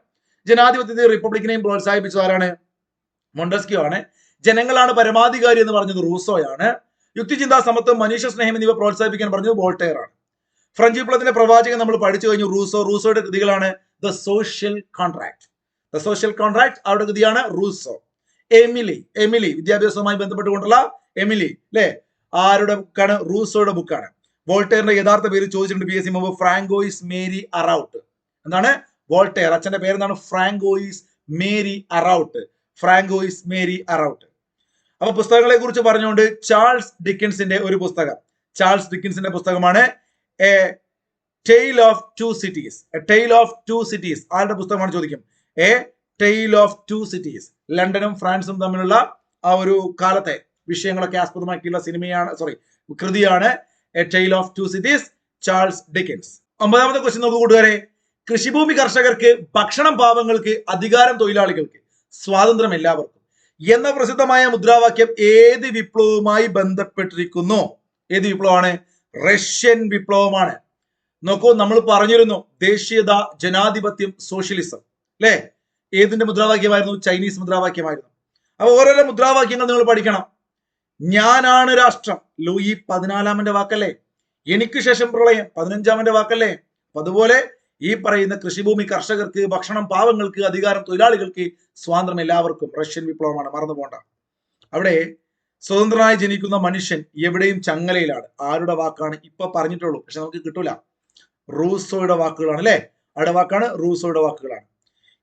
ജനാധിപത്യത്തെ റിപ്പബ്ലിക്കിനെയും പ്രോത്സാഹിപ്പിച്ചത് ആരാണ്? മൊണ്ടസ്ക്യൂ ആണ്. ജനങ്ങളാണ് പരമാധികാരി എന്ന് പറഞ്ഞത് റൂസോയാണ്. യുക്തിചിന്ത, സമത്വം, മനുഷ്യ സ്നേഹം എന്നിവ പ്രോത്സാഹിപ്പിക്കാൻ പറഞ്ഞത് വോൾട്ടയർ ആണ്. ഫ്രഞ്ച് വിപ്ലവത്തിന്റെ പ്രവാചകൻ നമ്മൾ പഠിച്ചു കഴിഞ്ഞു റൂസോ. റൂസോയുടെ കൃതികളാണ് the social contract. The social contract അവരുടെ കൃതിയാണ് റൂസോ. എമിലി വിദ്യാഭ്യാസവുമായി ബന്ധപ്പെട്ടുകൊണ്ടുള്ള എമിലി അല്ലെ, ആരുടെ ബുക്കാണ്? റൂസോയുടെ ബുക്കാണ്. വോൾട്ടയറിന്റെ യഥാർത്ഥ പേര് ചോദിച്ചിട്ടുണ്ട് PSC മുമ്പ്. Francois Marie Arouet. എന്താണ്? വോൾട്ടയർ. അച്ഛന്റെ പേരെന്താണ്? Francois Marie Arouet. Francois Marie Arouet. അപ്പൊ പുസ്തകങ്ങളെ കുറിച്ച് പറഞ്ഞുകൊണ്ട് ചാൾസ് ഡിക്കിൻസിന്റെ ഒരു പുസ്തകം, ചാൾസ് ഡിക്കിൻസിന്റെ പുസ്തകമാണ് a tale of two cities. A tale of two cities ആരുടെ പുസ്തകമാണ് ചോദിക്കും? A tale of two cities. ലണ്ടനും ഫ്രാൻസും തമ്മിലുള്ള ആ ഒരു കാലത്തെ വിഷയങ്ങളൊക്കെ ആസ്പദമാക്കിയുള്ള കൃതിയാണ് a tale of two cities, Charles Dickens. 9ാമത്തെ ക്വസ്റ്റ്യൻ നോക്കൂ കൂട്ടുകാരെ. കൃഷിഭൂമി കർഷകർക്ക്, ഭക്ഷണം പാവങ്ങൾക്ക്, അധികാരം തൊഴിലാളികൾക്ക്, സ്വാതന്ത്ര്യം എല്ലാവർക്കും എന്ന പ്രസിദ്ധമായ മുദ്രാവാക്യം ഏത് വിപ്ലവവുമായി ബന്ധപ്പെട്ടിരിക്കുന്നു? ഏത് വിപ്ലവമാണ്? റഷ്യൻ വിപ്ലവമാണ്. നോക്കൂ, നമ്മൾ പറഞ്ഞിരുന്നു ദേശീയത, ജനാധിപത്യം, സോഷ്യലിസം അല്ലെ? ഏതിന്റെ മുദ്രാവാക്യമായിരുന്നു? ചൈനീസ് മുദ്രാവാക്യമായിരുന്നു. അപ്പൊ ഓരോരോ മുദ്രാവാക്യങ്ങൾ നിങ്ങൾ പഠിക്കണം. ഞാനാണ് രാഷ്ട്രം, ലൂയി 14 വാക്കല്ലേ? എനിക്ക് ശേഷം പ്രളയം 15 വാക്കല്ലേ? അതുപോലെ ഈ പറയുന്ന കൃഷിഭൂമി കർഷകർക്ക്, ഭക്ഷണം പാവങ്ങൾക്ക്, അധികാരം തൊഴിലാളികൾക്ക്, സ്വാതന്ത്ര്യം എല്ലാവർക്കും, റഷ്യൻ വിപ്ലവമാണ്. മറന്നു പോണ്ട. അവിടെ സ്വതന്ത്രനായി ജനിക്കുന്ന മനുഷ്യൻ എവിടെയും ചങ്ങലയിലാണ്. ആരുടെ വാക്കാണ്? ഇപ്പൊ പറഞ്ഞിട്ടുള്ളൂ, പക്ഷെ നമുക്ക് കിട്ടൂല. റൂസോയുടെ വാക്കുകളാണ് അല്ലെ? അവിടെ വാക്കാണ് റൂസോയുടെ വാക്കുകളാണ്.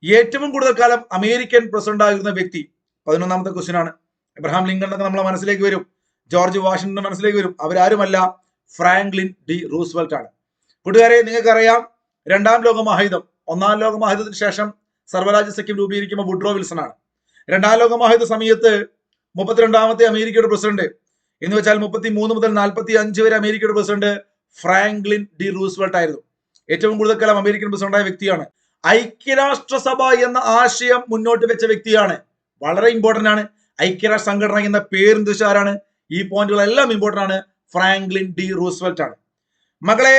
ഏറ്റവും കൂടുതൽ കാലം അമേരിക്കൻ പ്രസിഡന്റ് ആയിരുന്ന വ്യക്തി 11ാമത്തെ ക്വസ്റ്റ്യൻ ആണ്. എബ്രഹാം ലിങ്കൺ എന്നൊക്കെ നമ്മളെ മനസ്സിലേക്ക് വരും, ജോർജ് വാഷിംഗ്ടൺ മനസ്സിലേക്ക് വരും. അവരാരുമല്ല, ഫ്രാങ്ക്ലിൻ ഡി റൂസ്വെൽറ്റ് ആണ്. കൂട്ടുകാരെ, നിങ്ങൾക്കറിയാം 2ാം ലോക മഹായുദ്ധം, 1ാം ലോക മഹായുദ്ധത്തിന് ശേഷം സർവ്വരാജ്യ സഖ്യം രൂപീകരിക്കുമ്പോൾ വുഡ്രോ വിൽസൺ ആണ്. 2ാം ലോക മഹായുദ്ധ സമയത്ത് 32ാമത്തെ അമേരിക്കയുടെ പ്രസിഡന്റ് എന്ന് വെച്ചാൽ 33 മുതൽ 45 വരെ അമേരിക്കയുടെ പ്രസിഡന്റ് ഫ്രാങ്ക്ലിൻ ഡി റൂസ്വെൽറ്റ് ആയിരുന്നു. ഏറ്റവും കൂടുതൽ കാലം അമേരിക്കൻ പ്രസിഡന്റായ വ്യക്തിയാണ്. ഐക്യരാഷ്ട്രസഭ എന്ന ആശയം മുന്നോട്ട് വെച്ച വ്യക്തിയാണ്. വളരെ ഇമ്പോർട്ടന്റ് ആണ്. ഐക്യരാഷ്ട്ര സംഘടന എന്ന പേര് വെച്ച ആരാണ്? ഈ പോയിന്റുകളെല്ലാം ഇമ്പോർട്ടന്റ് ആണ്. ഫ്രാങ്ക്ലിൻ ഡി റൂസ്വെൽറ്റ് ആണ്. മകളെ,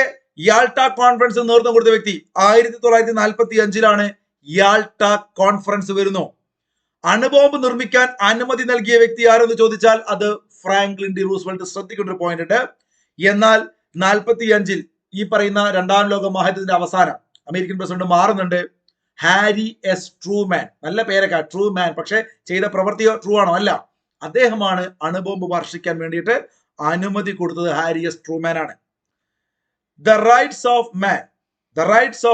യാൾട്ട കോൺഫറൻസ് നേതൃത്വം കൊടുത്ത വ്യക്തി 1945 യാൾട്ട കോൺഫറൻസ് വരുന്നു. അണുബോംബ് നിർമ്മിക്കാൻ അനുമതി നൽകിയ വ്യക്തി ആരെന്ന് ചോദിച്ചാൽ അത് ഫ്രാങ്ക്ലിൻ ഡി റൂസ്വെൽറ്റ്. ശ്രദ്ധിക്കേണ്ട ഒരു പോയിന്റ് ഉണ്ട്. എന്നാൽ 45 ഈ പറയുന്ന 2ാം ലോക മഹായുദ്ധത്തിന്റെ അവസാനം അമേരിക്കൻ പ്രസിഡന്റ് മാറുന്നുണ്ട്. Harry S Truman. നല്ല പേരൊക്കെ ട്രൂമാൻ, പക്ഷെ ചെയ്ത പ്രവൃത്തിയോ ട്രൂ ആണോ? അല്ല. അദ്ദേഹമാണ് അണുബോംബ് വർഷിക്കാൻ വേണ്ടിയിട്ട് അനുമതി കൊടുത്തത്. ഹാരി എസ് ട്രൂമാൻ ആണ്. The rights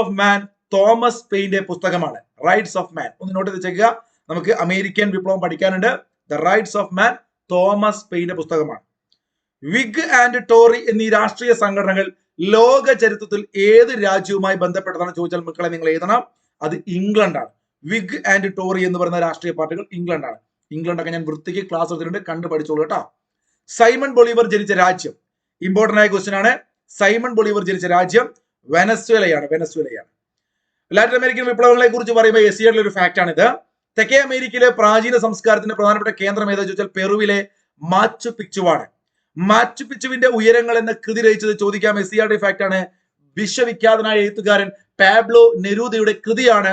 of man Thomas പെയിന്റെ പുസ്തകമാണ്. റൈറ്റ്സ് ഓഫ് മാൻ ഒന്ന് നോട്ട് ചെയ്ത് നമുക്ക് അമേരിക്കൻ വിപ്ലവം പഠിക്കാനുണ്ട്. The rights of man Thomas പെയിന്റെ പുസ്തകമാണ്. വിഗ് ആൻഡ് ടോറി എന്നീ രാഷ്ട്രീയ സംഘടനകൾ ലോക ചരിത്രത്തിൽ ഏത് രാജ്യവുമായി ബന്ധപ്പെട്ടതാണ് ചോദിച്ചാൽ മക്കളെ നിങ്ങൾ എഴുതണം, അത് ഇംഗ്ലണ്ടാണ്. വിഗ് ആൻഡ് ടോറി എന്ന് പറയുന്ന രാഷ്ട്രീയ പാർട്ടികൾ ഇംഗ്ലണ്ടാണ്. ഇംഗ്ലണ്ടൊക്കെ ഞാൻ വൃത്തിക്ക് ക്ലാസ് എടുത്തിട്ടുണ്ട്, കണ്ടു പഠിച്ചോളൂ കേട്ടോ. സൈമൺ ബൊളീവർ ജനിച്ച രാജ്യം ഇമ്പോർട്ടന്റ് ആയ ക്വസ്റ്റ്യൻ ആണ്. സൈമൺ ബൊളീവർ ജനിച്ച രാജ്യം വെനസ്വേലയാണ്. ലാറ്റിൻ അമേരിക്കൻ വിപ്ലവങ്ങളെ കുറിച്ച് പറയുമ്പോൾ എസിയുടെ ഒരു ഫാക്ട് ആണിത്. തെക്കേ അമേരിക്കയിലെ പ്രാചീന സംസ്കാരത്തിന്റെ പ്രധാനപ്പെട്ട കേന്ദ്രം ഏതാ ചോദിച്ചാൽ പെറുവിലെ മാച്ചു പിച്ചുവാണ്. മാച്ചു പിച്ചുവിന്റെ ഉയരങ്ങൾ എന്ന കൃതി രചിച്ചത് ചോദിക്കാം. എസിയുടെ ഫാക്ട് ആണ്. വിശ്വവിഖ്യാതനായ എഴുത്തുകാരൻ പാബ്ലോ നെരൂദയുടെ കൃതിയാണ്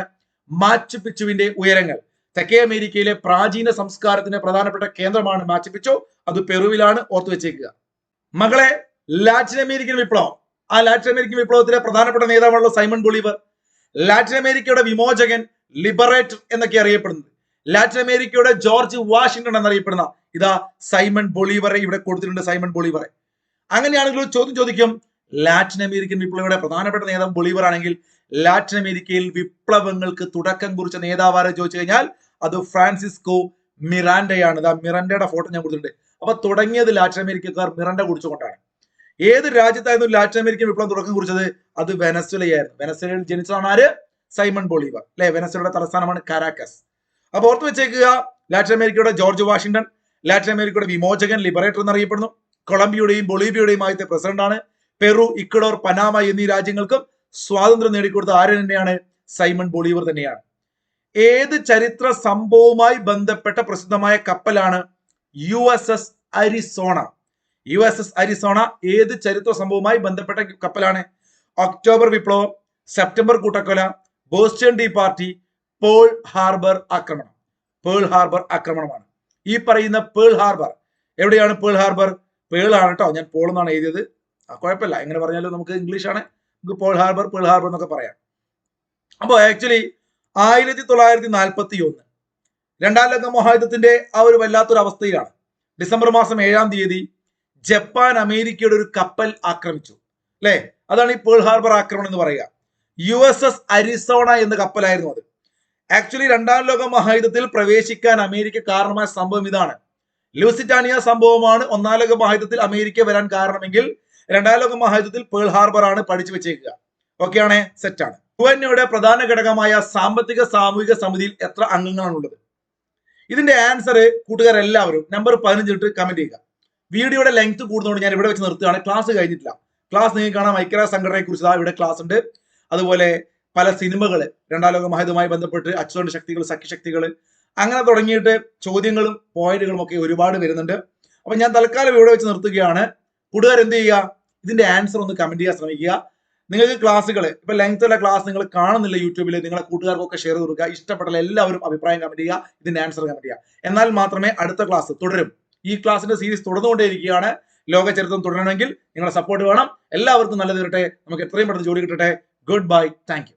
മാച്ചു പിച്ചുവിന്റെ ഉയരങ്ങൾ. തെക്കേ അമേരിക്കയിലെ പ്രാചീന സംസ്കാരത്തിന്റെ പ്രധാനപ്പെട്ട കേന്ദ്രമാണ് മാച്ചു പിച്ചു. അത് പെറുവിലാണ്. ഓർത്തു വെച്ചേക്കുക മകളെ. ലാറ്റിൻ അമേരിക്കൻ വിപ്ലവം, ആ ലാറ്റിൻ അമേരിക്കൻ വിപ്ലവത്തിലെ പ്രധാനപ്പെട്ട നേതാവാണല്ലോ സൈമൺ ബൊളീവർ. ലാറ്റിൻ അമേരിക്കയുടെ വിമോചകൻ, ലിബറേറ്റർ എന്നൊക്കെ അറിയപ്പെടുന്നത്. ലാറ്റിൻ അമേരിക്കയുടെ ജോർജ് വാഷിംഗ്ടൺ എന്നറിയപ്പെടുന്ന ഇതാ സൈമൺ ബൊളീവറെ ഇവിടെ കൊടുത്തിട്ടുണ്ട്. സൈമൺ ബൊളീവറെ. അങ്ങനെയാണെങ്കിൽ ചോദ്യം ചോദിക്കും, ലാറ്റിൻ അമേരിക്കൻ വിപ്ലവയുടെ പ്രധാനപ്പെട്ട നേതാവ് ബൊളീവർ ആണെങ്കിൽ ലാറ്റിൻ അമേരിക്കയിൽ വിപ്ലവങ്ങൾക്ക് തുടക്കം കുറിച്ച നേതാവാരെ ചോദിച്ചു കഴിഞ്ഞാൽ അത് ഫ്രാൻസിസ്കോ മിറാൻഡയാണ്. ഇതാ മിറാൻഡയുടെ ഫോട്ടോ ഞാൻ കൊടുത്തിട്ടുണ്ട്. അപ്പൊ തുടങ്ങിയത് ലാറ്റിൻ അമേരിക്കക്കാർ മിറാൻഡ കുടിച്ചുകൊണ്ടാണ്. ഏത് രാജ്യത്തായിരുന്നു ലാറ്റിൻ അമേരിക്കൻ വിപ്ലവം തുടക്കം കുറിച്ചത്? അത് വെനസ്വേലയായിരുന്നു. വെനസ്വേലയിൽ ജനിച്ചതാണ് ആര്? Simon Bolivar. അല്ലെ, വെനസ്വേലയുടെ തലസ്ഥാനമാണ് കാരാക്കസ്. അപ്പൊ ഓർത്ത് വെച്ചേക്കുക, ലാറ്റിൻ അമേരിക്കയുടെ ജോർജ് വാഷിംഗ്ടൺ, ലാറ്റിൻ അമേരിക്കയുടെ വിമോചകൻ, ലിബറേറ്റർ എന്നറിയപ്പെടുന്നു. കൊളംബിയയുടെയും ബൊളീവിയയുടെയും ആദ്യത്തെ പ്രസിഡന്റാണ്. പെറു, ഇക്വഡോർ, പനാമ എന്നീ രാജ്യങ്ങൾക്കും സ്വാതന്ത്ര്യം നേടിക്കൊടുത്ത ആര് തന്നെയാണ്? സൈമൺ ബൊളീവർ തന്നെയാണ്. ഏത് ചരിത്ര സംഭവവുമായി ബന്ധപ്പെട്ട പ്രസിദ്ധമായ കപ്പലാണ് USS അരിസോണ? USS അരിസോണ ഏത് ചരിത്ര സംഭവവുമായി ബന്ധപ്പെട്ട കപ്പലാണ്? ഒക്ടോബർ വിപ്ലവം, സെപ്റ്റംബർ കൂട്ടക്കൊല, Boston Tea Party, Pearl Harbor ആക്രമണം. പേൾ ഹാർബർ ആക്രമണമാണ്. ഈ പറയുന്ന പേൾ ഹാർബർ എവിടെയാണ്? പേൾ ഹാർബർ പേൾ ആണ് കേട്ടോ, ഞാൻ പോൾ എന്നാണ് എഴുതിയത്. കുഴപ്പമില്ല, എങ്ങനെ പറഞ്ഞാലും നമുക്ക് ഇംഗ്ലീഷ് ആണ്. നമുക്ക് പേൾ ഹാർബർ എന്നൊക്കെ പറയാം. അപ്പോൾ ആക്ച്വലി 1941 രണ്ടാം ലോക മഹായുദ്ധത്തിന്റെ ആ ഒരു വല്ലാത്തൊരു അവസ്ഥയിലാണ്. ഡിസംബർ മാസം 7-ാം തീയതി ജപ്പാൻ അമേരിക്കയുടെ ഒരു കപ്പൽ ആക്രമിച്ചു. അല്ലെ, അതാണ് ഈ പേൾ ഹാർബർ ആക്രമണം എന്ന് പറയുക. USS അരിസോണ എന്ന കപ്പലായിരുന്നു അത്. ആക്ച്വലി രണ്ടാം ലോക മഹായുദ്ധത്തിൽ പ്രവേശിക്കാൻ അമേരിക്ക കാരണമായ സംഭവം ഇതാണ്. ലൂസിറ്റാനിയ സംഭവമാണ് ഒന്നാം ലോക മഹായുദ്ധത്തിൽ അമേരിക്ക വരാൻ കാരണമെങ്കിൽ രണ്ടാം ലോക മഹായുദ്ധത്തിൽ പേൾ ഹാർബർ ആണ്. പഠിച്ചു വെച്ചേക്കുക. ഓക്കെ ആണ്, സെറ്റാണ്. യുടെ പ്രധാന ഘടകമായ സാമ്പത്തിക സാമൂഹിക സമിതിയിൽ എത്ര അംഗങ്ങളാണുള്ളത്? ഇതിന്റെ ആൻസർ കൂട്ടുകാരെല്ലാവരും നമ്പർ 15 ഇട്ട് കമന്റ് ചെയ്യുക. വീഡിയോയുടെ ലെങ്ത് കൂടുന്നതുകൊണ്ട് ഞാൻ ഇവിടെ വെച്ച് നിർത്തുകയാണ്. ക്ലാസ് കഴിഞ്ഞിട്ടില്ല. ക്ലാസ് നിങ്ങൾക്ക് കാണാം. ഐക്യരാഷ്ട്ര സംഘടനയെ കുറിച്ച് ഇവിടെ ക്ലാസ് ഉണ്ട്. അതുപോലെ പല സിനിമകൾ രണ്ടാം ലോക മഹായുദ്ധവുമായി ബന്ധപ്പെട്ട് അച്ചുതണ്ട് ശക്തികൾ, സഖ്യശക്തികൾ, അങ്ങനെ തുടങ്ങിയിട്ട് ചോദ്യങ്ങളും പോയിന്റുകളും ഒക്കെ ഒരുപാട് വരുന്നുണ്ട്. അപ്പൊ ഞാൻ തൽക്കാലം ഇവിടെ വെച്ച് നിർത്തുകയാണ്. കൂട്ടുകാർ എന്ത് ചെയ്യുക? ഇതിന്റെ ആൻസർ ഒന്ന് കമന്റ് ചെയ്യാൻ ശ്രമിക്കുക. നിങ്ങൾക്ക് ക്ലാസ്സുകൾ ഇപ്പൊ ലെങ്ത്തുള്ള ക്ലാസ് നിങ്ങൾ കാണുന്നില്ല യൂട്യൂബിൽ, നിങ്ങളെ കൂട്ടുകാർക്കൊക്കെ ഷെയർ കൊടുക്കുക. ഇഷ്ടപ്പെട്ട എല്ലാവരും അഭിപ്രായം കമന്റ് ചെയ്യുക. ഇതിന്റെ ആൻസർ കമന്റ് ചെയ്യുക. എന്നാൽ മാത്രമേ അടുത്ത ക്ലാസ് തുടരും. ഈ ക്ലാസിന്റെ സീരീസ് തുടർന്നുകൊണ്ടേയിരിക്കുകയാണ്. ലോക ചരിത്രം തുടരണമെങ്കിൽ നിങ്ങളുടെ സപ്പോർട്ട് വേണം. എല്ലാവർക്കും നല്ലത് വരട്ടെ. നമുക്ക് എത്രയും പെട്ടെന്ന് ജോലി കിട്ടട്ടെ. Good bye. Thank you.